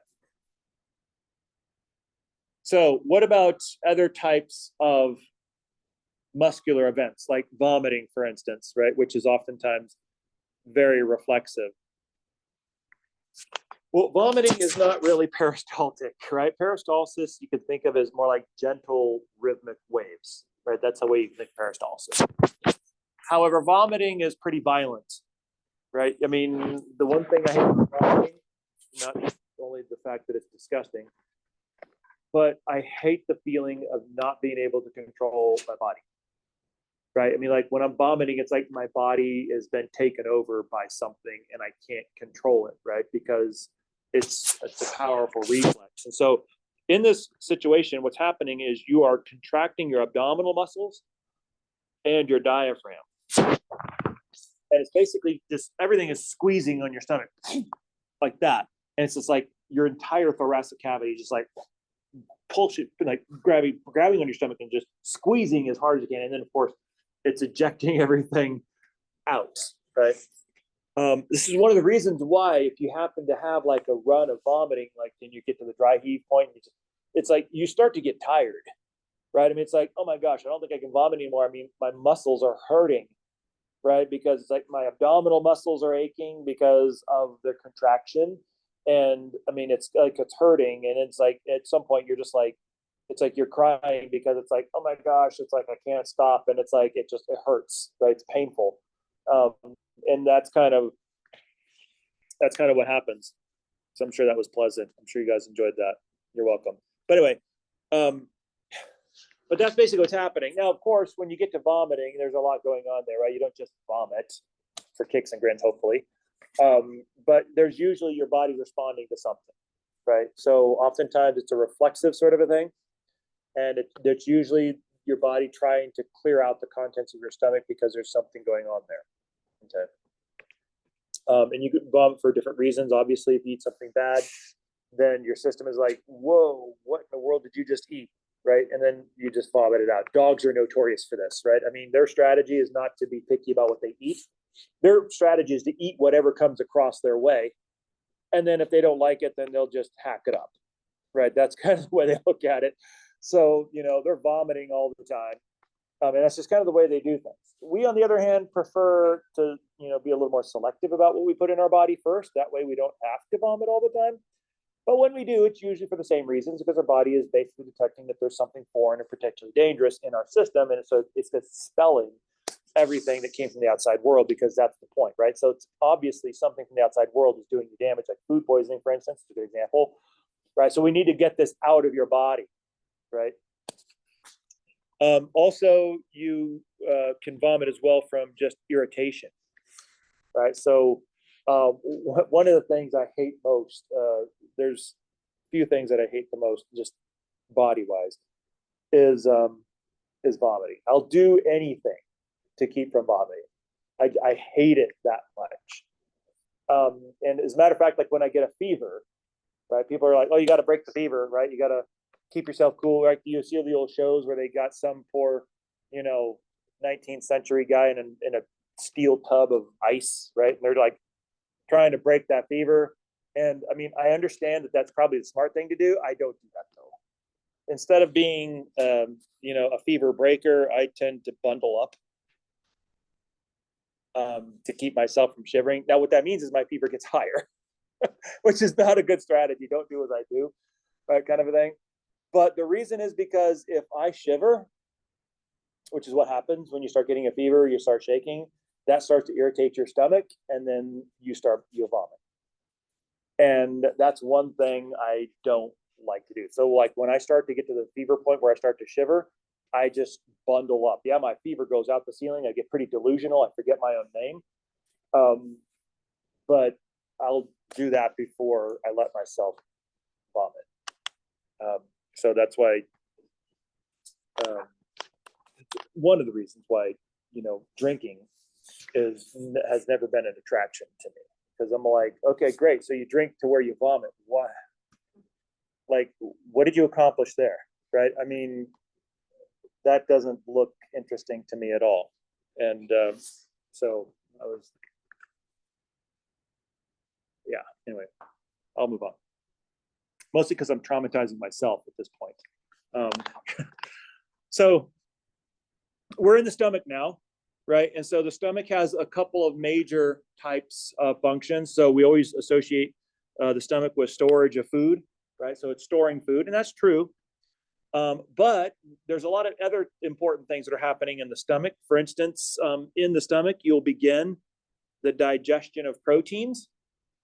So what about other types of muscular events like vomiting, for instance, right? Which is oftentimes very reflexive. Well, vomiting is not really peristaltic, right? Peristalsis you can think of as more like gentle rhythmic waves, right? That's the way you can think of peristalsis. However, vomiting is pretty violent, right? I mean, the one thing I hate about vomiting, not only the fact that it's disgusting, but I hate the feeling of not being able to control my body, right? I mean, like when I'm vomiting, it's like my body has been taken over by something and I can't control it, right? Because it's a powerful reflex. And so in this situation, what's happening is you are contracting your abdominal muscles and your diaphragm. And it's basically just everything is squeezing on your stomach like that. And it's just like your entire thoracic cavity just like pulsing, like grabbing on your stomach and just squeezing as hard as you can. And then of course it's ejecting everything out, right? This is one of the reasons why if you happen to have like a run of vomiting, like when you get to the dry heave point, it's like you start to get tired, right? I mean, it's like, oh my gosh, I don't think I can vomit anymore. I mean, my muscles are hurting, right? Because it's like my abdominal muscles are aching because of the contraction. And I mean, it's like it's hurting. And it's like at some point you're just like, it's like you're crying because it's like, oh my gosh, it's like I can't stop. And it's like it hurts, right? It's painful. And that's kind of what happens. So I'm sure that was pleasant. I'm sure you guys enjoyed that. You're welcome. But anyway, but that's basically what's happening. Now, of course, when you get to vomiting, there's a lot going on there, right? You don't just vomit for kicks and grins, hopefully. But there's usually your body responding to something, right? So oftentimes it's a reflexive sort of a thing. And it's usually your body trying to clear out the contents of your stomach because there's something going on there. Okay. And you can vomit for different reasons. Obviously, if you eat something bad, then your system is like, whoa, what in the world did you just eat? Right? And then you just vomit it out. Dogs are notorious for this, right? I mean, their strategy is not to be picky about what they eat. Their strategy is to eat whatever comes across their way. And then if they don't like it, then they'll just hack it up, right? That's kind of the way they look at it. So, they're vomiting all the time. And that's just kind of the way they do things. We, on the other hand, prefer to, be a little more selective about what we put in our body first. That way we don't have to vomit all the time. But when we do, it's usually for the same reasons, because our body is basically detecting that there's something foreign or potentially dangerous in our system. And so it's expelling everything that came from the outside world, because that's the point, right? So it's obviously something from the outside world is doing you damage, like food poisoning, for instance, is a good example, right? So we need to get this out of your body, right? Also, you can vomit as well from just irritation, right? So One of the things I hate most, there's a few things that I hate the most, just body wise, is vomiting. I'll do anything to keep from vomiting. I hate it that much. And as a matter of fact, like when I get a fever, right? People are like, "Oh, you got to break the fever, right? You got to keep yourself cool." Right? You see the old shows where they got some poor, 19th century guy in a steel tub of ice, right? And they're like trying to break that fever. And I mean, I understand that that's probably the smart thing to do. I don't do that though. Instead of being, a fever breaker, I tend to bundle up to keep myself from shivering. Now, what that means is my fever gets higher, which is not a good strategy. Don't do as I do, right? Kind of a thing. But the reason is because if I shiver, which is what happens when you start getting a fever, you start shaking, that starts to irritate your stomach, and then you'll vomit. And that's one thing I don't like to do. So like when I start to get to the fever point where I start to shiver, I just bundle up. Yeah, my fever goes out the ceiling. I get pretty delusional. I forget my own name. But I'll do that before I let myself vomit. So that's why one of the reasons why drinking has never been an attraction to me, because I'm like, okay, great. So you drink to where you vomit. What? Like, what did you accomplish there? Right? I mean, that doesn't look interesting to me at all. And so I was, yeah. Anyway, I'll move on. Mostly because I'm traumatizing myself at this point. So we're in the stomach now, right? And so the stomach has a couple of major types of functions. So we always associate the stomach with storage of food, right? So it's storing food, and that's true. But there's a lot of other important things that are happening in the stomach. For instance, in the stomach, you'll begin the digestion of proteins.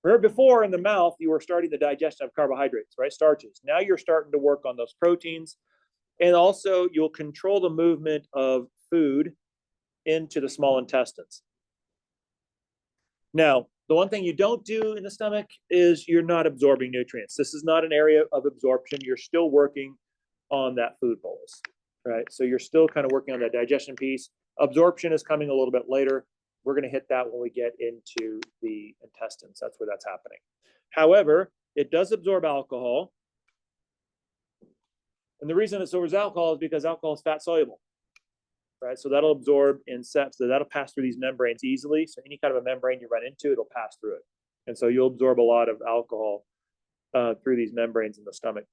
Remember before in the mouth, you were starting the digestion of carbohydrates, right? Starches. Now you're starting to work on those proteins. And also you'll control the movement of food into the small intestines. Now, the one thing you don't do in the stomach is you're not absorbing nutrients. This is not an area of absorption. You're still working on that food bolus, right? So you're still kind of working on that digestion piece. Absorption is coming a little bit later. We're going to hit that when we get into the intestines. That's where that's happening. However, it does absorb alcohol. And the reason it absorbs alcohol is because alcohol is fat soluble, right? So that'll absorb in sepsis. So that'll pass through these membranes easily. So any kind of a membrane you run into, it'll pass through it. And so you'll absorb a lot of alcohol through these membranes in the stomach.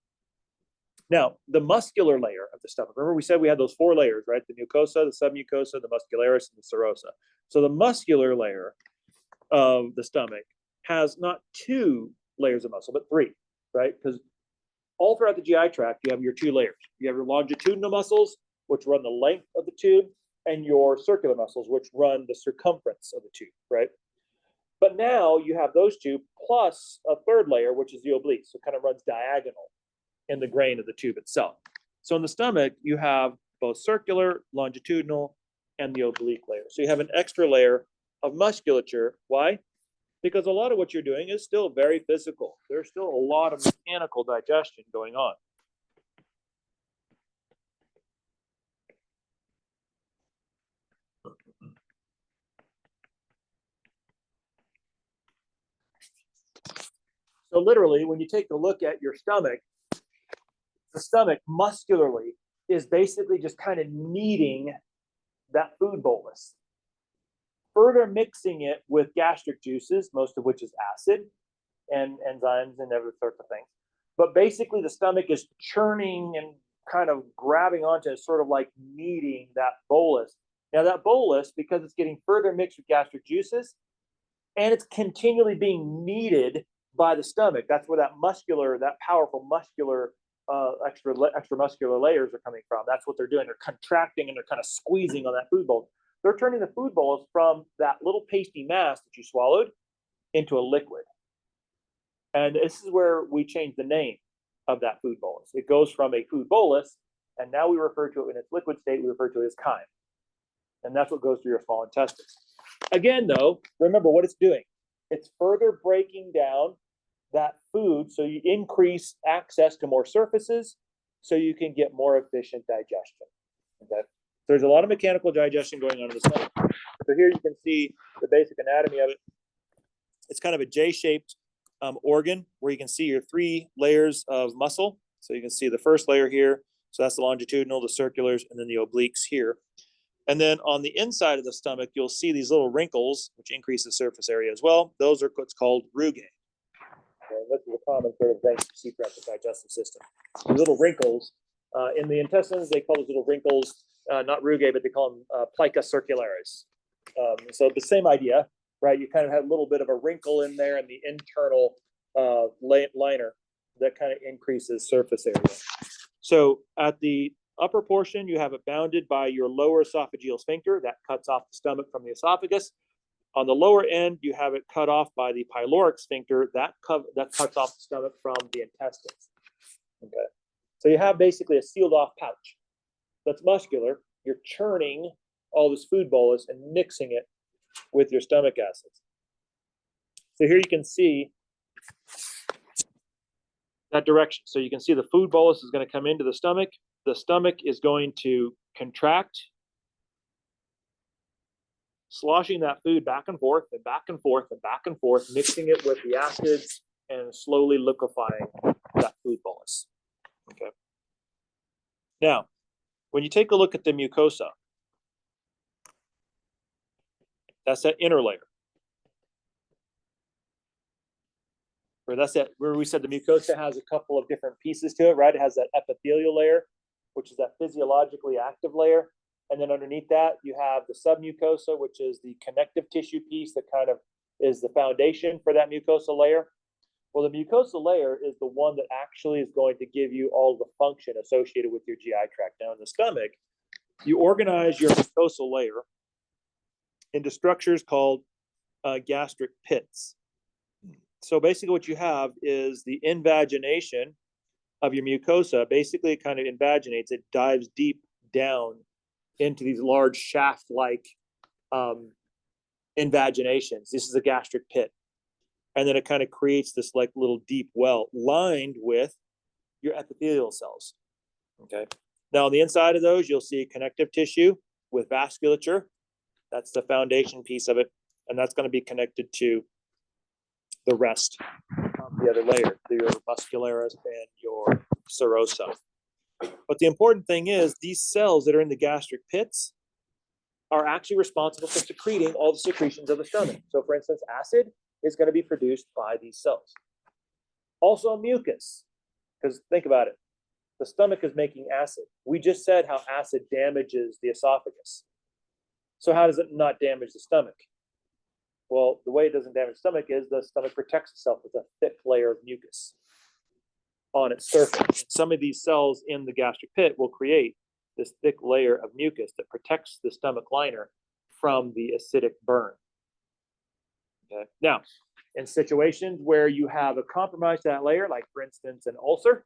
Now, the muscular layer of the stomach, remember we said we had those 4 layers, right? The mucosa, the submucosa, the muscularis, and the serosa. So the muscular layer of the stomach has not 2 layers of muscle, but 3, right? Because all throughout the GI tract, you have your 2 layers. You have your longitudinal muscles, which run the length of the tube, and your circular muscles, which run the circumference of the tube, right? But now you have those 2 plus a 3rd layer, which is the oblique. So it kind of runs diagonal in the grain of the tube itself. So in the stomach, you have both circular, longitudinal, and the oblique layer. So you have an extra layer of musculature. Why? Because a lot of what you're doing is still very physical. There's still a lot of mechanical digestion going on. So literally, when you take a look at your stomach, the stomach muscularly is basically just kind of kneading that food bolus, further mixing it with gastric juices, most of which is acid, and enzymes and other sorts of things. But basically, the stomach is churning and kind of grabbing onto it, sort of like kneading that bolus. Now, that bolus, because it's getting further mixed with gastric juices, and it's continually being kneaded by the stomach. That's where that powerful muscular, extra muscular layers are coming from. That's what they're doing. They're contracting and they're kind of squeezing on that food bolus. They're turning the food bolus from that little pasty mass that you swallowed into a liquid. And this is where we change the name of that food bolus. It goes from a food bolus, and now we refer to it in its liquid state, we refer to it as chyme. And that's what goes through your small intestines. Again, though, remember what it's doing. it's further breaking down that food, so you increase access to more surfaces, so you can get more efficient digestion. Okay, so there's a lot of mechanical digestion going on in the stomach. So here you can see the basic anatomy of it. It's kind of a J-shaped organ where you can see your 3 layers of muscle. So you can see the first layer here. So that's the longitudinal, the circulars, and then the obliques here. And then on the inside of the stomach, you'll see these little wrinkles, which increase the surface area as well. Those are what's called rugae. Okay, this is a common sort of thing you see throughout the digestive system. These little wrinkles in the intestines, they call those little wrinkles not rugae, but they call them plica circularis. So the same idea, right? You kind of have a little bit of a wrinkle in there in the internal liner that kind of increases surface area. So at the upper portion, you have it bounded by your lower esophageal sphincter that cuts off the stomach from the esophagus. On the lower end, you have it cut off by the pyloric sphincter that cuts off the stomach from the intestines. Okay, so you have basically a sealed off pouch that's muscular. You're churning all this food bolus and mixing it with your stomach acids. So here you can see that direction. So you can see the food bolus is going to come into the stomach. The stomach is going to contract, sloshing that food back and forth and back and forth and back and forth, mixing it with the acids and slowly liquefying that food bolus. Okay. Now, when you take a look at the mucosa, that's that inner layer. Where that's that, where we said the mucosa has a couple of different pieces to it, right? It has that epithelial layer, which is that physiologically active layer. And then underneath that, you have the submucosa, which is the connective tissue piece that kind of is the foundation for that mucosa layer. Well, the mucosa layer is the one that actually is going to give you all the function associated with your GI tract. Now, in the stomach, you organize your mucosal layer into structures called gastric pits. So basically what you have is the invagination of your mucosa. Basically, it kind of invaginates, it dives deep down into these large shaft-like invaginations. This is a gastric pit. And then it kind of creates this like little deep well lined with your epithelial cells. Okay. Now on the inside of those, you'll see connective tissue with vasculature. That's the foundation piece of it. And that's going to be connected to the rest of the other layer, your muscularis and your serosa. But the important thing is these cells that are in the gastric pits are actually responsible for secreting all the secretions of the stomach. So for instance, acid is going to be produced by these cells. Also mucus, because think about it. The stomach is making acid. We just said how acid damages the esophagus. So how does it not damage the stomach? Well, the way it doesn't damage the stomach is the stomach protects itself with a thick layer of mucus on its surface. Some of these cells in the gastric pit will create this thick layer of mucus that protects the stomach liner from the acidic burn. Okay. Now, in situations where you have a compromise to that layer, like for instance, an ulcer,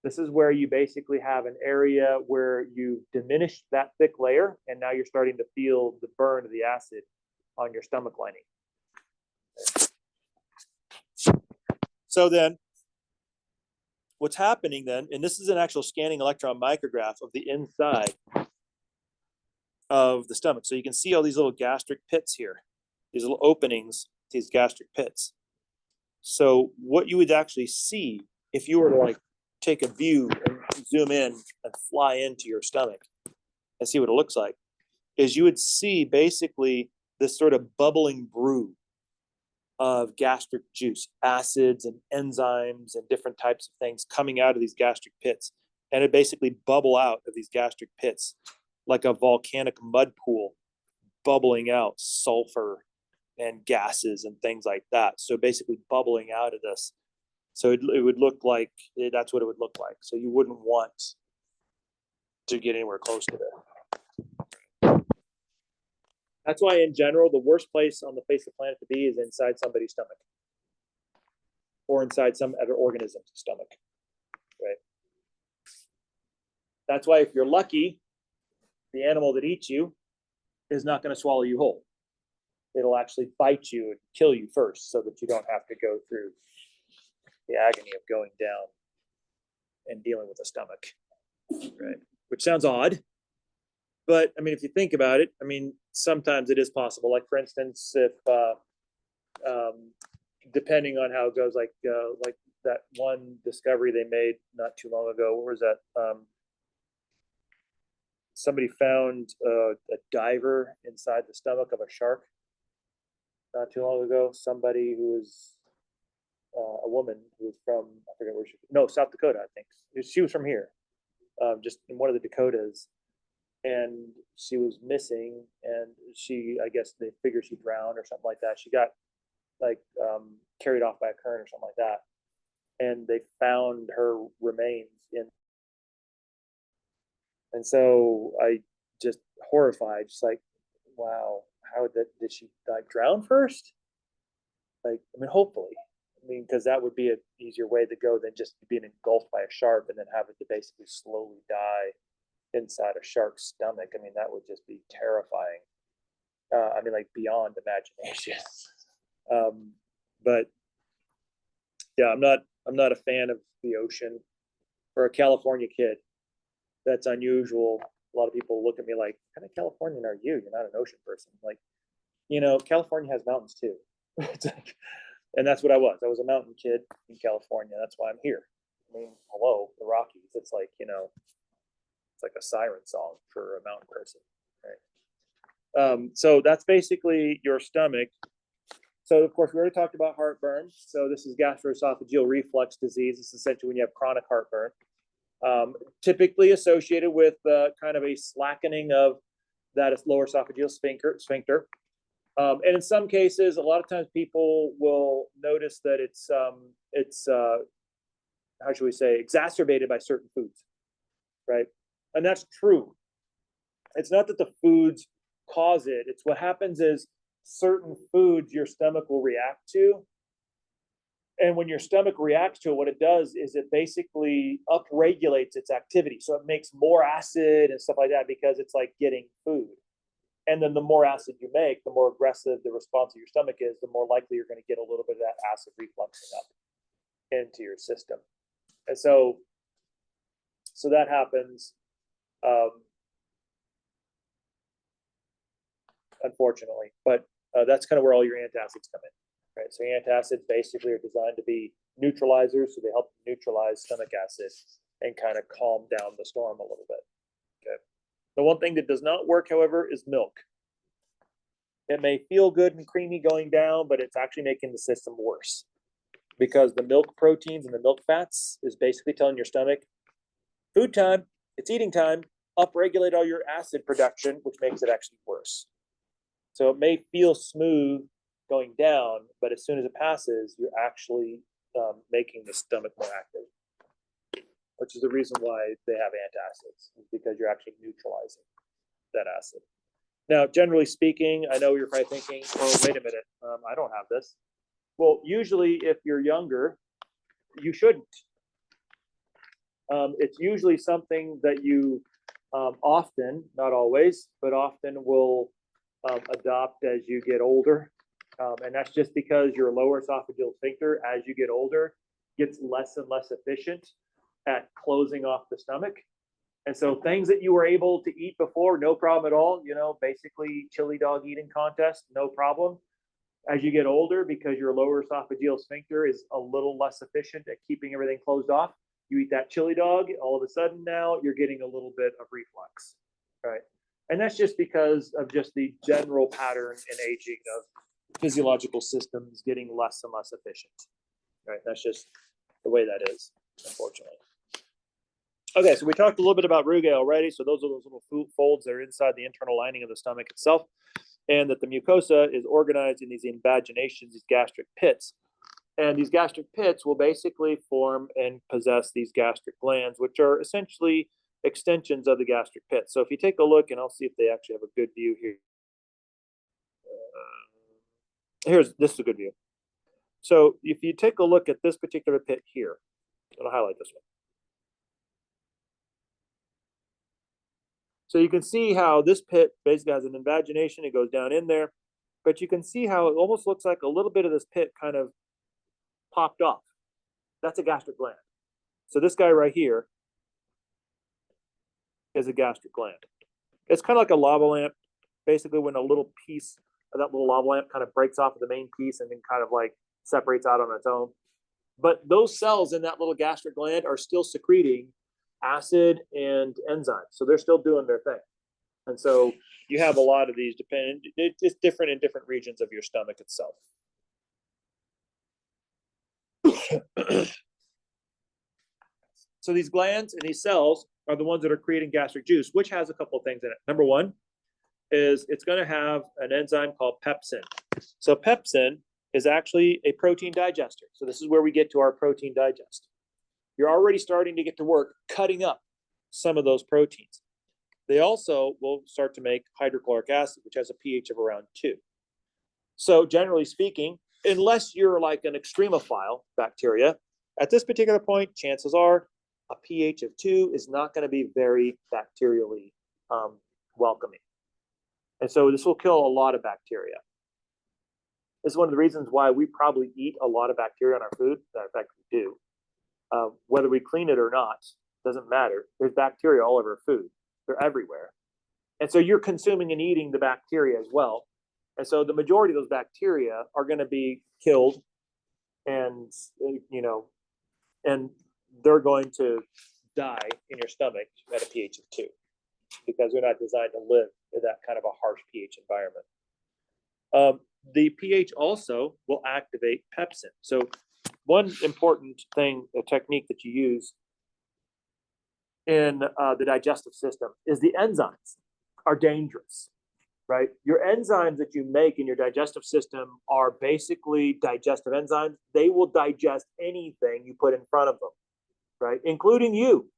this is where you basically have an area where you diminish that thick layer, and now you're starting to feel the burn of the acid on your stomach lining. So then, what's happening then, and this is an actual scanning electron micrograph of the inside of the stomach. So you can see all these little gastric pits here, these little openings, these gastric pits. So what you would actually see if you were to like take a view and zoom in and fly into your stomach and see what it looks like, is you would see basically this sort of bubbling brew of gastric juice, acids and enzymes and different types of things coming out of these gastric pits. And it basically bubble out of these gastric pits like a volcanic mud pool, bubbling out sulfur and gases and things like that. So basically bubbling out of this. So it would look like, that's what it would look like. So you wouldn't want to get anywhere close to that. That's why in general, the worst place on the face of the planet to be is inside somebody's stomach or inside some other organism's stomach, right? That's why if you're lucky, the animal that eats you is not going to swallow you whole. it'll actually bite you and kill you first so that you don't have to go through the agony of going down and dealing with a stomach, right? Which sounds odd, but I mean, if you think about it, I mean, sometimes it is possible. Like for instance, if depending on how it goes, like that one discovery they made not too long ago. What was that? Somebody found a diver inside the stomach of a shark not too long ago. Somebody who was a woman who was from, I forget where no, South Dakota, I think. She was from here, just in one of the Dakotas. And she was missing, and I guess they figured she drowned or something like that. She got like carried off by a current or something like that. And they found her remains and so I just horrified, just like, wow, did she like drown first? Like, I mean, hopefully, I mean, because that would be an easier way to go than just being engulfed by a shark and then have it to basically slowly die inside a shark's stomach. I mean, that would just be terrifying. I mean, like beyond imagination. But yeah, I'm not a fan of the ocean. For a California kid, that's unusual. A lot of people look at me like, what kind of Californian are you? You're not an ocean person. Like, California has mountains too. It's like, and that's what I was. I was a mountain kid in California. That's why I'm here. I mean, hello, the Rockies. It's like, it's like a siren song for a mountain person, right? So that's basically your stomach. So of course, we already talked about heartburn. So this is gastroesophageal reflux disease. This is essentially when you have chronic heartburn, typically associated with kind of a slackening of that lower esophageal sphincter. And in some cases, a lot of times people will notice that it's how should we say, exacerbated by certain foods, right? And that's true. It's not that the foods cause it. It's what happens is certain foods your stomach will react to. And when your stomach reacts to it, what it does is it basically upregulates its activity. So it makes more acid and stuff like that because it's like getting food. And then the more acid you make, the more aggressive the response of your stomach is, the more likely you're going to get a little bit of that acid refluxing up into your system. And so that happens, unfortunately. But that's kind of where all your antacids come in, right? So antacids basically are designed to be neutralizers, so they help neutralize stomach acid and kind of calm down the storm a little bit. Okay. The one thing that does not work, however, is milk. It may feel good and creamy going down, but it's actually making the system worse because the milk proteins and the milk fats is basically telling your stomach, food time, it's eating time, upregulate all your acid production, which makes it actually worse. So it may feel smooth going down, but as soon as it passes, you're actually making the stomach more active, which is the reason why they have antacids, because you're actually neutralizing that acid. Now, generally speaking, I know you're probably thinking, oh, wait a minute, I don't have this. Well, usually if you're younger, you shouldn't. It's usually something that you often, not always, but often will adopt as you get older. And that's just because your lower esophageal sphincter, as you get older, gets less and less efficient at closing off the stomach. And so things that you were able to eat before, no problem at all, basically chili dog eating contest, no problem. As you get older, because your lower esophageal sphincter is a little less efficient at keeping everything closed off, you eat that chili dog, all of a sudden now you're getting a little bit of reflux, right? And that's just because of just the general pattern in aging of physiological systems getting less and less efficient, right? That's just the way that is, unfortunately. Okay, so we talked a little bit about rugae already. So those are those little folds that are inside the internal lining of the stomach itself, and that the mucosa is organized in these invaginations, these gastric pits. And these gastric pits will basically form and possess these gastric glands, which are essentially extensions of the gastric pit. So if you take a look, and I'll see if they actually have a good view here. This is a good view. So if you take a look at this particular pit here, I'll highlight this one. So you can see how this pit basically has an invagination. It goes down in there, but you can see how it almost looks like a little bit of this pit kind of popped off. That's a gastric gland. So this guy right here is a gastric gland. It's kind of like a lava lamp, basically when a little piece of that little lava lamp kind of breaks off of the main piece and then kind of like separates out on its own. But those cells in that little gastric gland are still secreting acid and enzymes. So they're still doing their thing. And so you have a lot of these dependent, it's different in different regions of your stomach itself. So these glands and these cells are the ones that are creating gastric juice, which has a couple of things in it. Number one is it's going to have an enzyme called pepsin. So pepsin is actually a protein digester. So this is where we get to our protein digest. You're already starting to get to work cutting up some of those proteins. They also will start to make hydrochloric acid, which has a pH of around 2. So generally speaking, unless you're like an extremophile bacteria, at this particular point, chances are a pH of 2 is not going to be very bacterially welcoming. And so this will kill a lot of bacteria. This is one of the reasons why we probably eat a lot of bacteria on our food. In fact, we do. Whether we clean it or not, doesn't matter. There's bacteria all over food. They're everywhere. And so you're consuming and eating the bacteria as well. And so the majority of those bacteria are going to be killed and, and they're going to die in your stomach at a pH of 2 because they're not designed to live in that kind of a harsh pH environment. The pH also will activate pepsin. So one important thing, a technique that you use in the digestive system is the enzymes are dangerous, right? Your enzymes that you make in your digestive system are basically digestive enzymes. They will digest anything you put in front of them, right? Including you.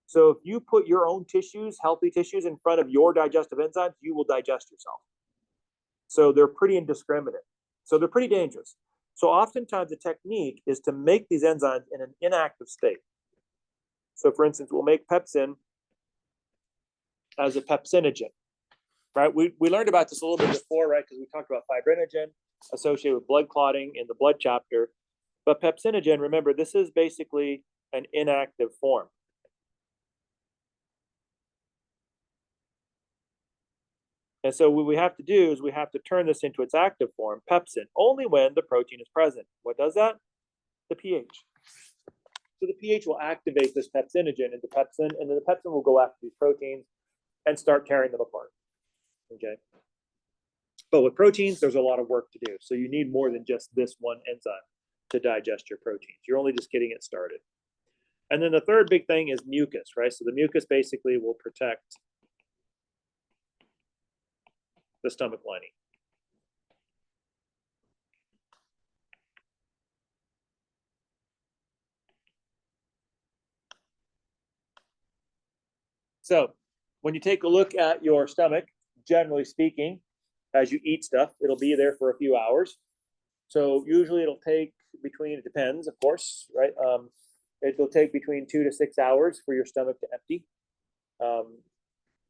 So if you put your own tissues, healthy tissues in front of your digestive enzymes, you will digest yourself. So they're pretty indiscriminate. So they're pretty dangerous. So oftentimes the technique is to make these enzymes in an inactive state. So for instance, we'll make pepsin as a pepsinogen, right? We learned about this a little bit before, right? Because we talked about fibrinogen associated with blood clotting in the blood chapter. But pepsinogen, remember, this is basically an inactive form. And so what we have to do is we have to turn this into its active form, pepsin, only when the protein is present. What does that? The pH. So the pH will activate this pepsinogen into pepsin, and then the pepsin will go after these proteins and start tearing them apart. Okay. But with proteins, there's a lot of work to do. So you need more than just this one enzyme to digest your proteins. You're only just getting it started. And then the third big thing is mucus, right? So the mucus basically will protect the stomach lining. So when you take a look at your stomach, generally speaking, as you eat stuff, it'll be there for a few hours. So usually it'll take between, it depends, of course, right? It'll take between 2 to 6 hours for your stomach to empty.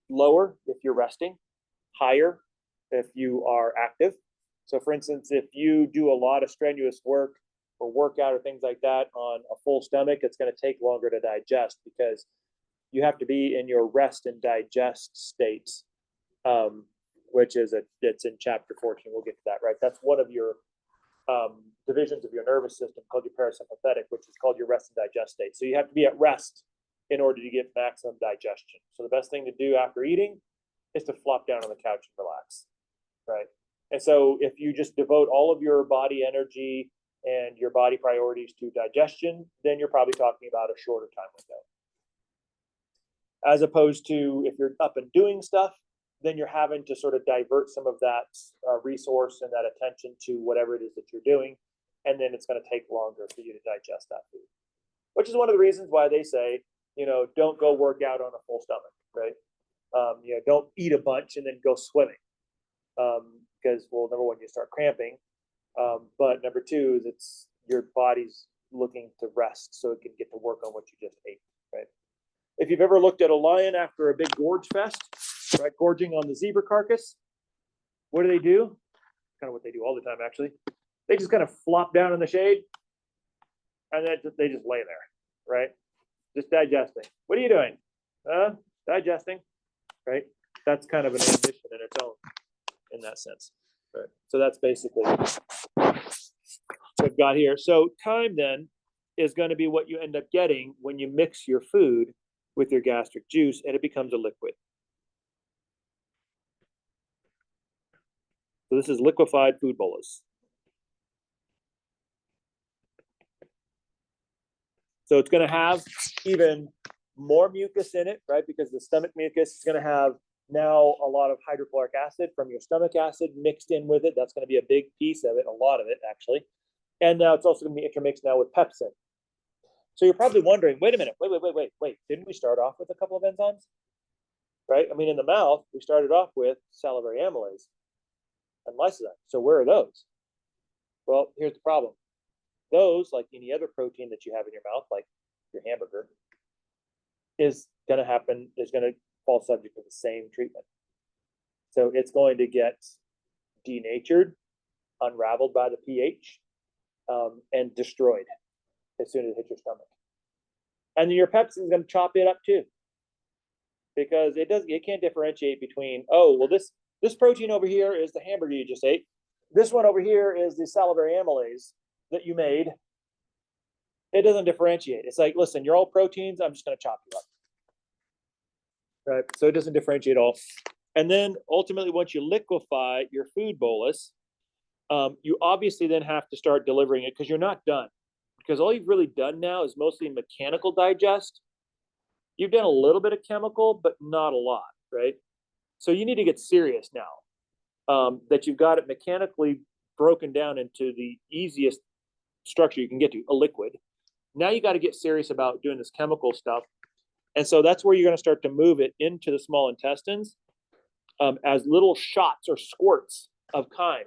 Lower if you're resting, higher if you are active. So for instance, if you do a lot of strenuous work or workout or things like that on a full stomach, it's going to take longer to digest because you have to be in your rest and digest states, which is it's in chapter 14. We'll get to that, right? That's one of your divisions of your nervous system called your parasympathetic, which is called your rest and digest state. So you have to be at rest in order to get maximum digestion. So the best thing to do after eating is to flop down on the couch and relax, right? And so if you just devote all of your body energy and your body priorities to digestion, then you're probably talking about a shorter time window. As opposed to if you're up and doing stuff, then you're having to sort of divert some of that resource and that attention to whatever it is that you're doing. And then it's going to take longer for you to digest that food, which is one of the reasons why they say, don't go work out on a full stomach, right? Don't eat a bunch and then go swimming. Because, well, number one, you start cramping. But number two, it's your body's looking to rest so it can get to work on what you just ate, right? If you've ever looked at a lion after a big gorge fest, right, gorging on the zebra carcass, what do? kind of what they do all the time, actually. They just kind of flop down in the shade, and then they just lay there, right? Just digesting. What are you doing? Digesting, right? That's kind of an ambition in its own, in that sense. Right. So that's basically what we've got here. So chyme then is going to be what you end up getting when you mix your food with your gastric juice, and it becomes a liquid. So this is liquefied food bolus. So it's going to have even more mucus in it, right? Because the stomach mucus is going to have now a lot of hydrochloric acid from your stomach acid mixed in with it. That's going to be a big piece of it, a lot of it actually. And now it's also going to be intermixed now with pepsin. So you're probably wondering, wait a minute, wait. Didn't we start off with a couple of enzymes? Right? I mean, in the mouth, we started off with salivary amylase and lysozyme. So where are those? Well, here's the problem. Those, like any other protein that you have in your mouth, like your hamburger, is going to fall subject to the same treatment. So it's going to get denatured, unraveled by the pH, and destroyed as soon as it hits your stomach. And your pepsin is going to chop it up too, because it can't differentiate between, oh, well, this protein over here is the hamburger you just ate. This one over here is the salivary amylase that you made. It doesn't differentiate. It's like, listen, you're all proteins. I'm just going to chop you up. Right. So it doesn't differentiate all. And then ultimately, once you liquefy your food bolus, you obviously then have to start delivering it, because you're not done. Because all you've really done now is mostly mechanical digest. You've done a little bit of chemical, but not a lot, right? So you need to get serious now, that you've got it mechanically broken down into the easiest structure you can get to, a liquid. Now you got to get serious about doing this chemical stuff. And so that's where you're going to start to move it into the small intestines as little shots or squirts of chyme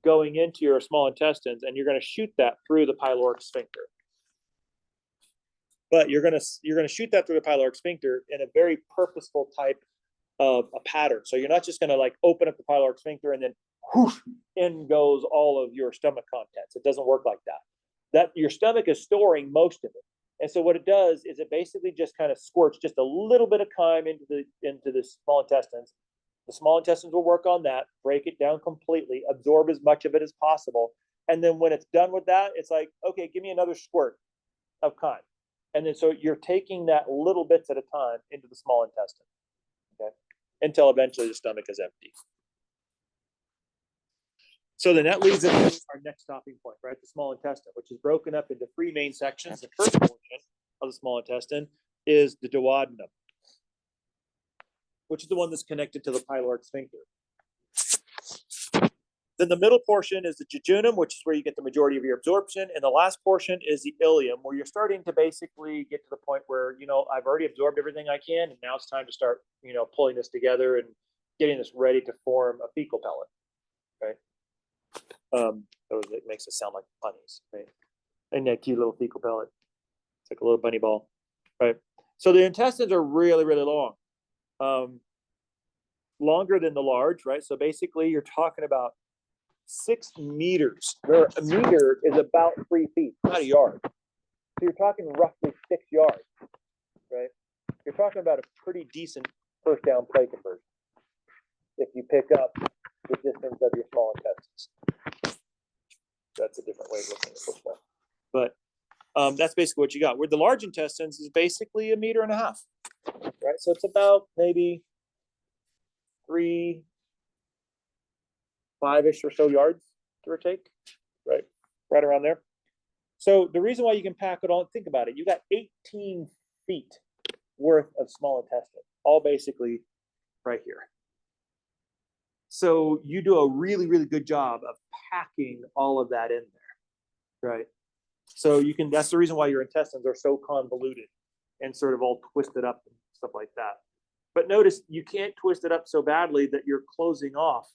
going into your small intestines, and you're going to shoot that through the pyloric sphincter. But you're going to shoot that through the pyloric sphincter in a very purposeful type of a pattern. So you're not just going to like open up the pyloric sphincter and then whoosh, in goes all of your stomach contents. It doesn't work like that. That your stomach is storing most of it. And so what it does is it basically just kind of squirts just a little bit of chyme into the small intestines. The small intestines will work on that, break it down completely, absorb as much of it as possible. And then when it's done with that, it's like, okay, give me another squirt of chyme. And then so you're taking that little bits at a time into the small intestine, okay, until eventually the stomach is empty. So then that leads us to our next stopping point, right? The small intestine, which is broken up into three main sections. The first portion of the small intestine is the duodenum, which is the one that's connected to the pyloric sphincter. Then the middle portion is the jejunum, which is where you get the majority of your absorption. And the last portion is the ileum, where you're starting to basically get to the point where, I've already absorbed everything I can, and now it's time to start, pulling this together and getting this ready to form a fecal pellet, right? It makes it sound like bunnies, right? And that cute little fecal pellet. It's like a little bunny ball, right? So the intestines are really, really long. Longer than the large, right? So basically you're talking about 6 meters, where a meter is about 3 feet, not a yard. So you're talking roughly 6 yards, right? You're talking about a pretty decent first down play conversion if you pick up the distance of your small intestines. That's a different way of looking at this stuff. But that's basically what you got. Where the large intestines is basically 1.5 meters, right? So it's about maybe 3, 5-ish or so yards, give or take, right around there. So the reason why you can pack it all, think about it, you got 18 feet worth of small intestine, all basically right here. So you do a really, really good job of packing all of that in there, right? So that's the reason why your intestines are so convoluted and sort of all twisted up and stuff like that. But notice you can't twist it up so badly that you're closing off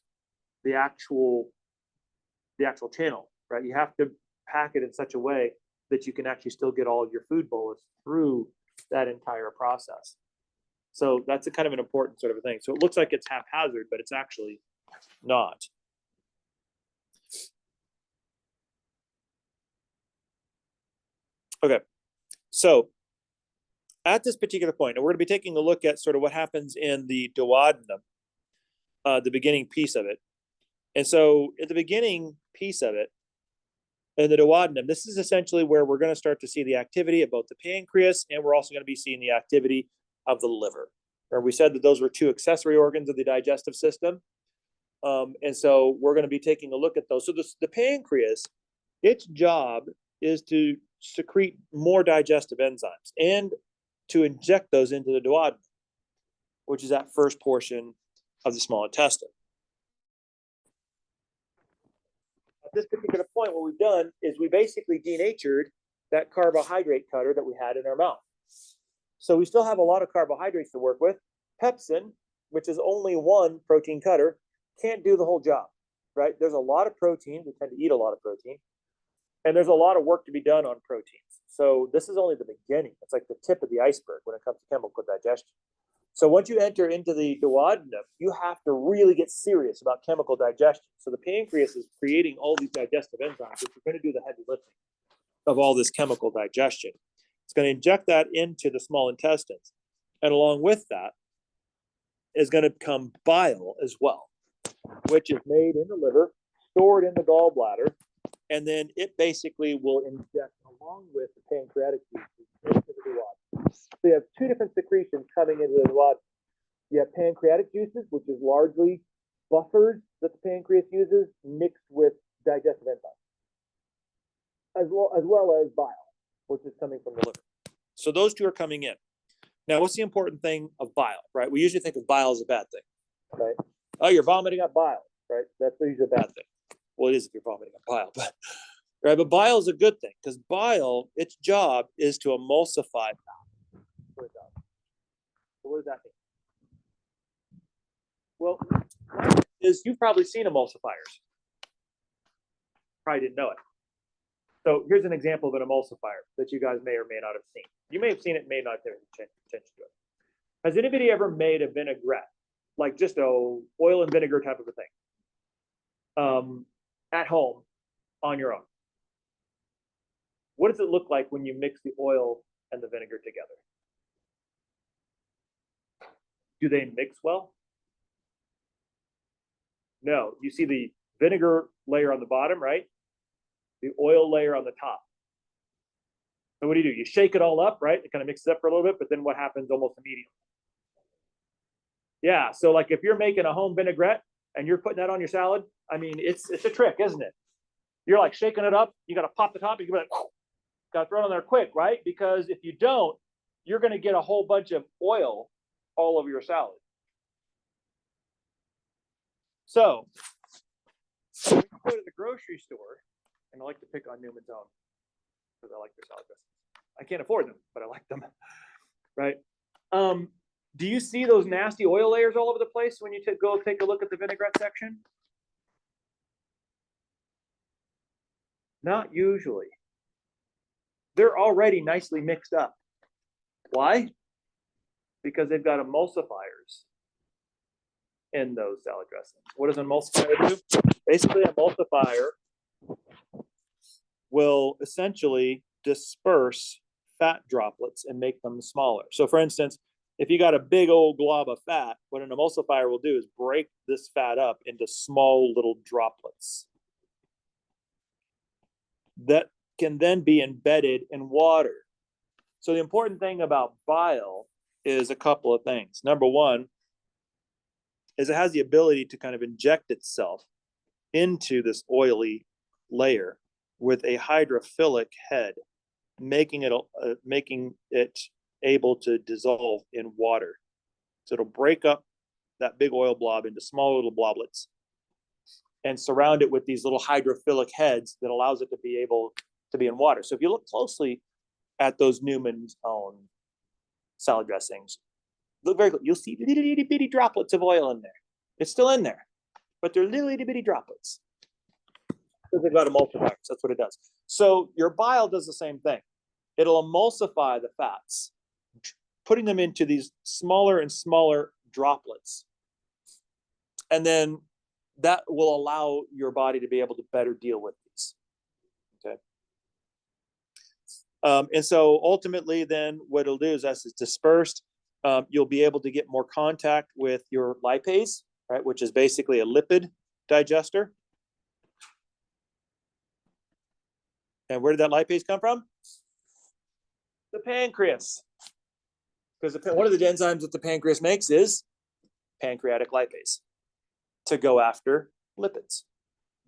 the actual channel, right? You have to pack it in such a way that you can actually still get all of your food bolus through that entire process. So that's a kind of an important sort of a thing. So it looks like it's haphazard, but it's actually not. Okay, so at this particular point, and we're going to be taking a look at sort of what happens in the duodenum, the beginning piece of it. And so at the beginning piece of it, in the duodenum, this is essentially where we're going to start to see the activity of both the pancreas, and we're also going to be seeing the activity of the liver. Remember, we said that those were two accessory organs of the digestive system. And so we're going to be taking a look at those. So the pancreas, its job is to secrete more digestive enzymes and to inject those into the duodenum, which is that first portion of the small intestine. At this particular point, what we've done is we basically denatured that carbohydrate cutter that we had in our mouth. So we still have a lot of carbohydrates to work with. Pepsin, which is only one protein cutter, can't do the whole job, right? There's a lot of protein. We tend to eat a lot of protein. And there's a lot of work to be done on proteins. So this is only the beginning. It's like the tip of the iceberg when it comes to chemical digestion. So once you enter into the duodenum, you have to really get serious about chemical digestion. So the pancreas is creating all these digestive enzymes, which are going to do the heavy lifting of all this chemical digestion. It's going to inject that into the small intestines. And along with that is going to come bile as well, which is made in the liver, stored in the gallbladder, and then it basically will inject along with the pancreatic juices into the duodenum. So you have two different secretions coming into the duodenum. You have pancreatic juices, which is largely buffers that the pancreas uses mixed with digestive enzymes, as well as bile, which is coming from the liver. So those two are coming in. Now, what's the important thing of bile, right? We usually think of bile as a bad thing, right? Oh, you're vomiting up bile, right? That's usually a bad thing. Well, it is if you're vomiting up bile, but right. But bile is a good thing because bile, its job is to emulsify fat. What does that mean? Well, you've probably seen emulsifiers. Probably didn't know it. So here's an example of an emulsifier that you guys may or may not have seen. You may have seen it, may not have paid attention to it. Has anybody ever made a vinaigrette, like just a oil and vinegar type of a thing, at home on your own? What does it look like when you mix the oil and the vinegar together? Do they mix well? No. You see the vinegar layer on the bottom, right? The oil layer on the top. So what do? You shake it all up, right? It kind of mixes up for a little bit, but then what happens almost immediately? Yeah, so like if you're making a home vinaigrette and you're putting that on your salad, I mean, it's a trick, isn't it? You're like shaking it up. You got to pop the top. You got to throw it on there quick, right? Because if you don't, you're going to get a whole bunch of oil all over your salad. So when you go to the grocery store, and I like to pick on Newman's Own because I like their salad dressings. I can't afford them, but I like them, right? Do you see those nasty oil layers all over the place when you go take a look at the vinaigrette section? Not usually. They're already nicely mixed up. Why? Because they've got emulsifiers in those salad dressings. What does an emulsifier do? Basically, an emulsifier will essentially disperse fat droplets and make them smaller. So for instance, if you got a big old glob of fat, what an emulsifier will do is break this fat up into small little droplets that can then be embedded in water. So the important thing about bile is a couple of things. Number one is it has the ability to kind of inject itself into this oily layer with a hydrophilic head, making it able to dissolve in water. So it'll break up that big oil blob into small little bloblets and surround it with these little hydrophilic heads that allows it to be able to be in water. So if you look closely at those Newman's Own salad dressings, look very close, you'll see little itty bitty droplets of oil in there. It's still in there, but they're little itty bitty droplets. Because they've got emulsifiers, that's what it does. So your bile does the same thing. It'll emulsify the fats, putting them into these smaller and smaller droplets. And then that will allow your body to be able to better deal with these. Okay. And so ultimately then what it'll do is as it's dispersed, you'll be able to get more contact with your lipase, right, which is basically a lipid digester. And where did that lipase come from? The pancreas. Because one of the enzymes that the pancreas makes is pancreatic lipase to go after lipids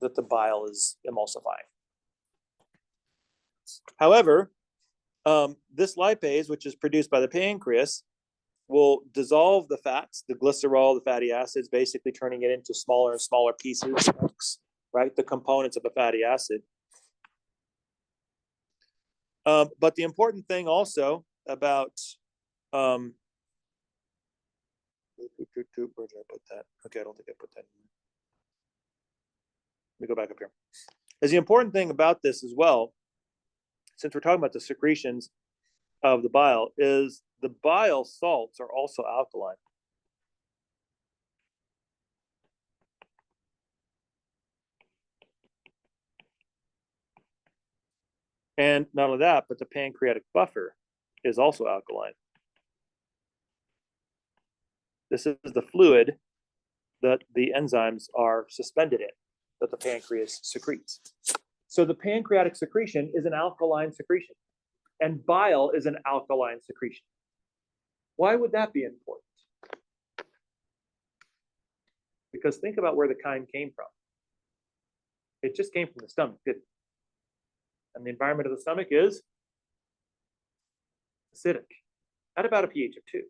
that the bile is emulsifying. However, this lipase, which is produced by the pancreas, will dissolve the fats, the glycerol, the fatty acids, basically turning it into smaller and smaller pieces, right? The components of a fatty acid. But the important thing also about where did I put that? Okay, I don't think I put that in. Let me go back up here. Is the important thing about this as well, since we're talking about the secretions of the bile, is the bile salts are also alkaline. And not only that, but the pancreatic buffer is also alkaline. This is the fluid that the enzymes are suspended in, that the pancreas secretes. So the pancreatic secretion is an alkaline secretion, and bile is an alkaline secretion. Why would that be important? Because think about where the chyme came from. It just came from the stomach, didn't it? And the environment of the stomach is acidic at about a pH of 2.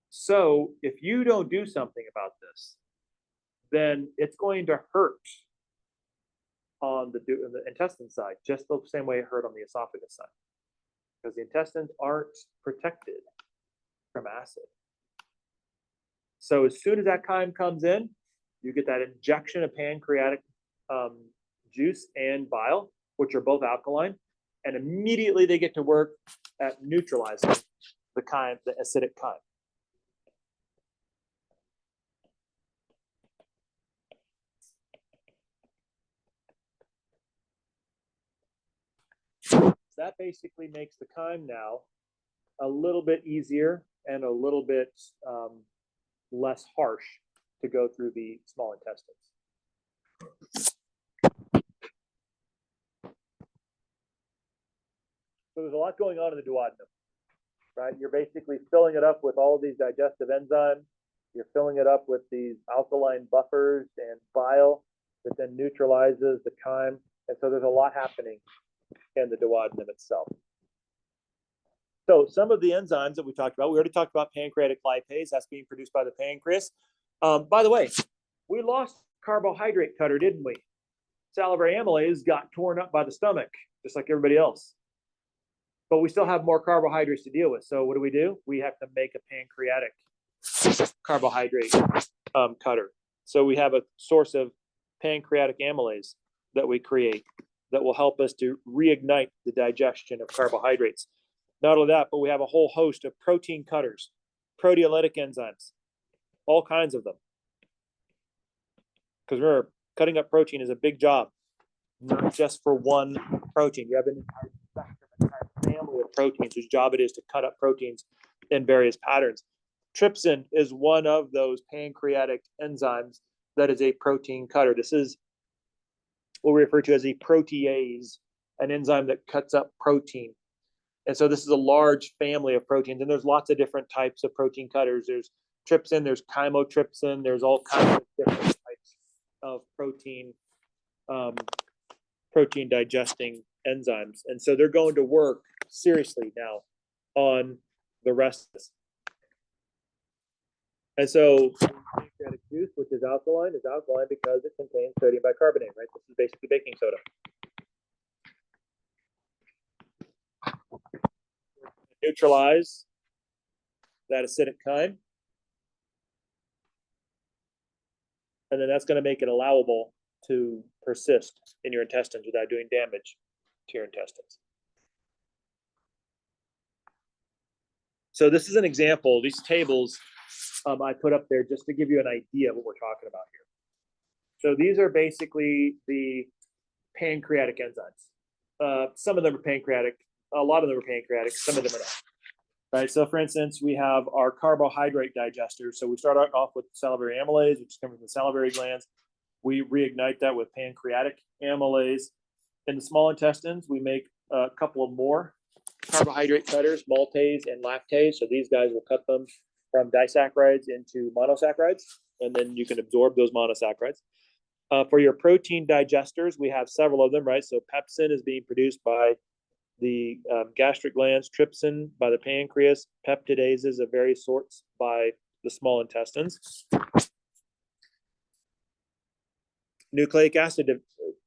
So if you don't do something about this, then it's going to hurt on the intestine side, just the same way it hurt on the esophagus side, because the intestines aren't protected from acid. So as soon as that chyme comes in, you get that injection of pancreatic juice and bile, which are both alkaline, and immediately they get to work at neutralizing the chyme, the acidic chyme. That basically makes the chyme now a little bit easier and a little bit less harsh to go through the small intestines. So there's a lot going on in the duodenum, right? You're basically filling it up with all of these digestive enzymes. You're filling it up with these alkaline buffers and bile that then neutralizes the chyme. And so there's a lot happening in the duodenum itself. So some of the enzymes that we talked about, we already talked about pancreatic lipase. That's being produced by the pancreas. By the way, we lost carbohydrate cutter, didn't we? Salivary amylase got torn up by the stomach, just like everybody else. But we still have more carbohydrates to deal with. So what do? We have to make a pancreatic carbohydrate cutter. So we have a source of pancreatic amylase that we create that will help us to reignite the digestion of carbohydrates. Not only that, but we have a whole host of protein cutters, proteolytic enzymes, all kinds of them. Because remember, cutting up protein is a big job, not just for one protein. You have an entire family of proteins whose job it is to cut up proteins in various patterns. Trypsin is one of those pancreatic enzymes that is a protein cutter. This is what we refer to as a protease, an enzyme that cuts up protein. And so this is a large family of proteins, and there's lots of different types of protein cutters. There's trypsin, there's chymotrypsin, there's all kinds of different types of protein digesting enzymes. And so they're going to work seriously now on the rest of this. And so pancreatic juice, which is alkaline because it contains sodium bicarbonate, right? This is basically baking soda. Neutralize that acidic chyme. And then that's going to make it allowable to persist in your intestines without doing damage to your intestines. So this is an example. These tables I put up there just to give you an idea of what we're talking about here. So these are basically the pancreatic enzymes. Some of them are pancreatic a lot of them are pancreatic, some of them are not. Right. So for instance, we have our carbohydrate digesters. So we start off with salivary amylase, which comes from the salivary glands. We reignite that with pancreatic amylase. In the small intestines, we make a couple of more carbohydrate cutters, maltase and lactase. So these guys will cut them from disaccharides into monosaccharides, and then you can absorb those monosaccharides. For your protein digesters, we have several of them, right? So pepsin is being produced by the gastric glands, trypsin by the pancreas, peptidases of various sorts by the small intestines. Nucleic acid,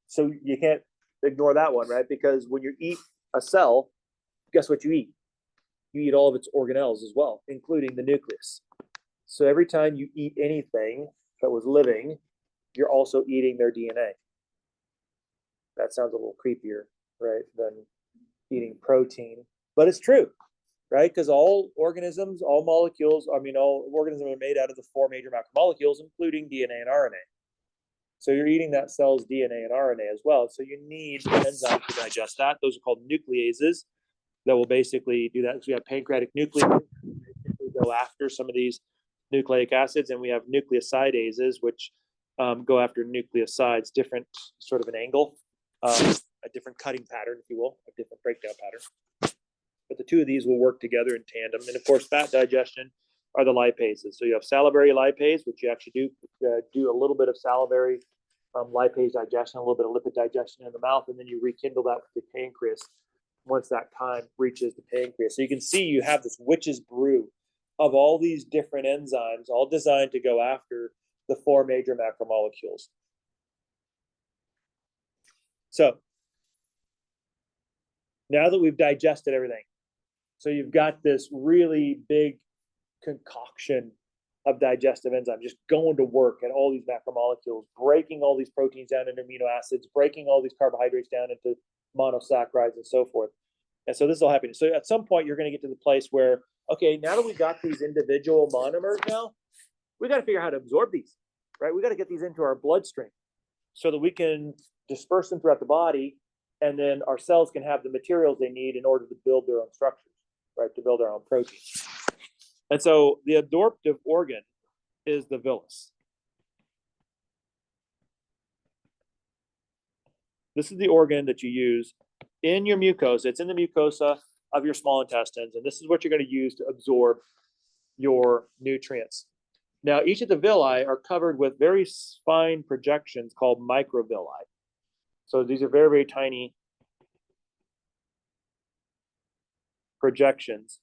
so you can't ignore that one, right? Because when you eat a cell, guess what you eat? You eat all of its organelles as well, including the nucleus. So every time you eat anything that was living, you're also eating their DNA. That sounds a little creepier, right, than eating protein, but it's true, right? Because all organisms, all molecules, all organisms are made out of the 4 major macromolecules, including DNA and RNA. So you're eating that cell's DNA and RNA as well. So you need enzymes to digest that. Those are called nucleases that will basically do that. So we have pancreatic nucleases that go after some of these nucleic acids, and we have nucleosidases, which go after nucleosides, different sort of an angle, a different cutting pattern, if you will, a different breakdown pattern. But the two of these will work together in tandem. And of course, fat digestion are the lipases. So you have salivary lipase, which you actually do a little bit of salivary lipase digestion, a little bit of lipid digestion in the mouth, and then you rekindle that with the pancreas once that time reaches the pancreas. So you can see you have this witch's brew of all these different enzymes, all designed to go after the 4 major macromolecules. So now that we've digested everything, so you've got this really big concoction of digestive enzymes just going to work at all these macromolecules, breaking all these proteins down into amino acids, breaking all these carbohydrates down into monosaccharides and so forth. And so this is all happening. So at some point, you're going to get to the place where, okay, now that we've got these individual monomers now, we got to figure out how to absorb these, right? We got to get these into our bloodstream so that we can disperse them throughout the body, and then our cells can have the materials they need in order to build their own structures, right? To build their own proteins. And so the absorptive organ is the villus. This is the organ that you use in your mucosa. It's in the mucosa of your small intestines, and this is what you're going to use to absorb your nutrients. Now, each of the villi are covered with very fine projections called microvilli. So these are very, very tiny projections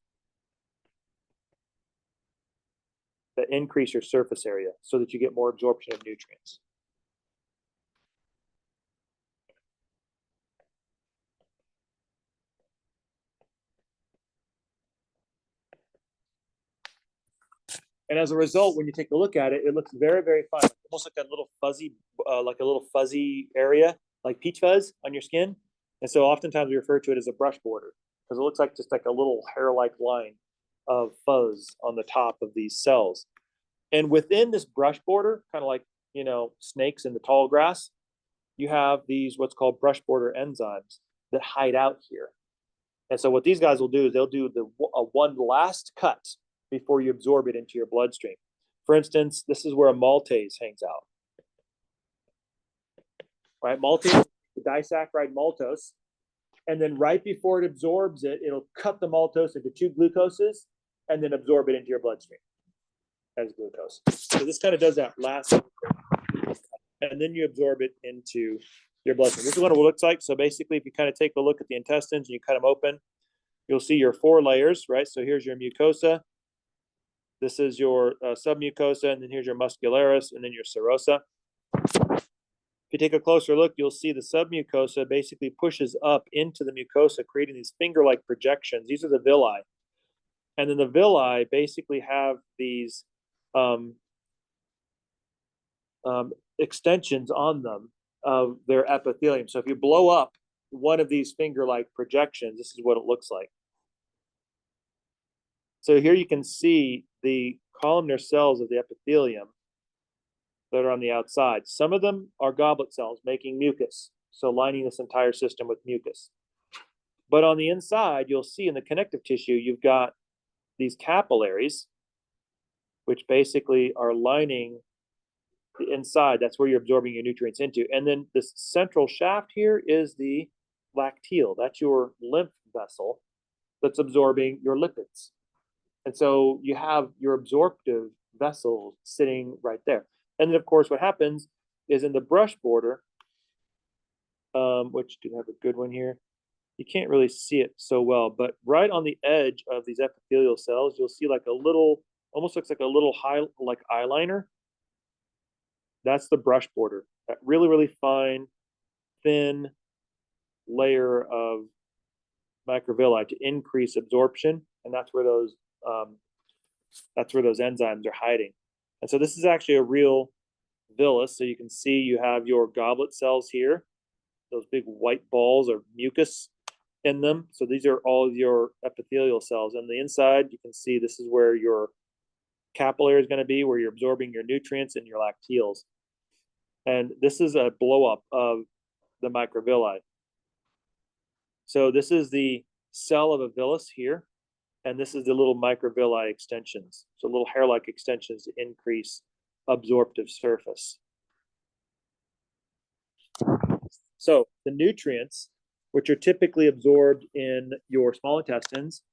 that increase your surface area so that you get more absorption of nutrients. And as a result, when you take a look at it, it looks very, very fine, almost like a little fuzzy area, like peach fuzz on your skin. And so oftentimes we refer to it as a brush border because it looks like just like a little hair-like line of fuzz on the top of these cells. And within this brush border, kind of like, snakes in the tall grass, you have these what's called brush border enzymes that hide out here. And so what these guys will do is they'll do one last cut before you absorb it into your bloodstream. For instance, this is where a maltase hangs out. Right, maltase, the disaccharide maltose, and then right before it absorbs it, it'll cut the maltose into 2 glucoses and then absorb it into your bloodstream as glucose. So this kind of does that last, and then you absorb it into your bloodstream. This is what it looks like. So basically, if you kind of take a look at the intestines and you cut them open, you'll see your 4 layers, right? So here's your mucosa. This is your submucosa, and then here's your muscularis, and then your serosa. If you take a closer look, you'll see the submucosa basically pushes up into the mucosa, creating these finger-like projections. These are the villi. And then the villi basically have these extensions on them of their epithelium. So if you blow up one of these finger-like projections, this is what it looks like. So here you can see the columnar cells of the epithelium that are on the outside. Some of them are goblet cells making mucus, so lining this entire system with mucus. But on the inside, you'll see in the connective tissue, you've got these capillaries, which basically are lining the inside. That's where you're absorbing your nutrients into. And then this central shaft here is the lacteal. That's your lymph vessel that's absorbing your lipids. And so you have your absorptive vessels sitting right there. And then, of course, what happens is in the brush border, which do have a good one here. You can't really see it so well, but right on the edge of these epithelial cells, you'll see like a little, almost looks like a little like eyeliner. That's the brush border. That really, really fine, thin layer of microvilli to increase absorption, and that's where those enzymes are hiding. And so this is actually a real villus. So you can see you have your goblet cells here, those big white balls of mucus in them. So these are all your epithelial cells. On the inside, you can see this is where your capillary is going to be, where you're absorbing your nutrients and your lacteals. And this is a blow up of the microvilli. So this is the cell of a villus here, and this is the little microvilli extensions. So little hair-like extensions to increase absorptive surface. So the nutrients, which are typically absorbed in your small intestines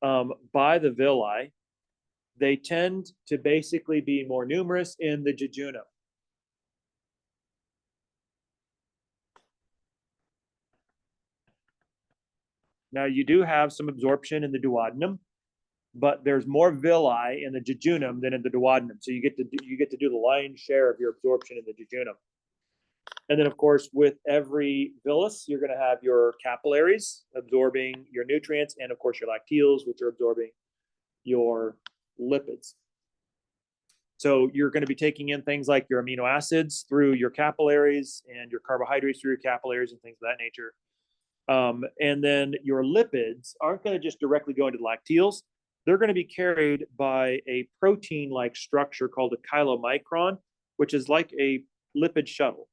by the villi, they tend to basically be more numerous in the jejunum. Now you do have some absorption in the duodenum, but there's more villi in the jejunum than in the duodenum. So you get to do the lion's share of your absorption in the jejunum. And then, of course, with every villus, you're going to have your capillaries absorbing your nutrients, and of course your lacteals, which are absorbing your lipids. So you're going to be taking in things like your amino acids through your capillaries and your carbohydrates through your capillaries and things of that nature. And then your lipids aren't going to just directly go into the lacteals. They're going to be carried by a protein-like structure called a chylomicron, which is like a lipid shuttle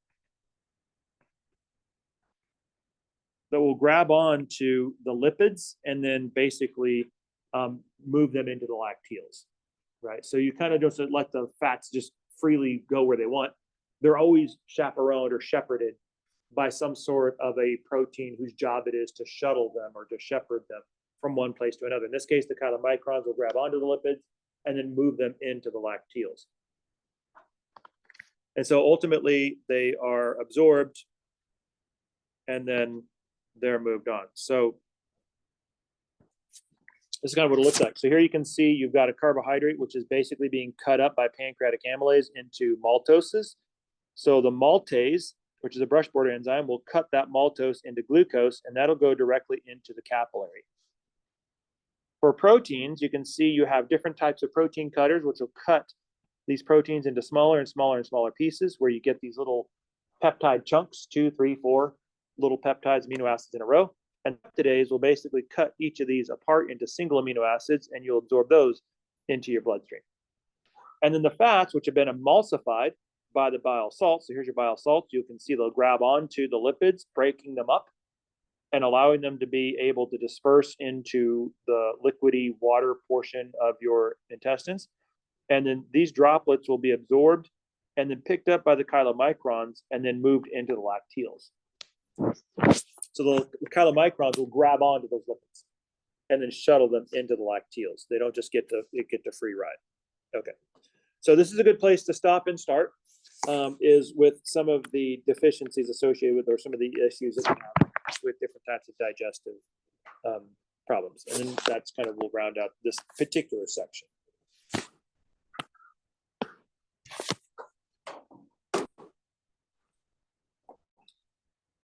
that will grab on to the lipids and then basically move them into the lacteals, right? So you kind of don't let the fats just freely go where they want. They're always chaperoned or shepherded by some sort of a protein whose job it is to shuttle them or to shepherd them from one place to another. In this case, the chylomicrons will grab onto the lipids and then move them into the lacteals. And so ultimately they are absorbed and then they're moved on. So this is kind of what it looks like. So here you can see you've got a carbohydrate, which is basically being cut up by pancreatic amylase into maltoses. So the maltase, which is a brush border enzyme, will cut that maltose into glucose, and that'll go directly into the capillary. For proteins, you can see you have different types of protein cutters, which will cut these proteins into smaller and smaller and smaller pieces, where you get these little peptide chunks, 2, 3, 4 little peptides, amino acids in a row. And peptidase will basically cut each of these apart into single amino acids, and you'll absorb those into your bloodstream. And then the fats, which have been emulsified by the bile salts. So here's your bile salts. You can see they'll grab onto the lipids, breaking them up and allowing them to be able to disperse into the liquidy water portion of your intestines. And then these droplets will be absorbed and then picked up by the chylomicrons and then moved into the lacteals. So the chylomicrons will grab onto those lipids and then shuttle them into the lacteals. They don't just get to free ride. Okay. So this is a good place to stop and start. Is with some of the deficiencies associated with, or some of the issues that we have with different types of digestive problems. And then that's kind of, we'll round out this particular section.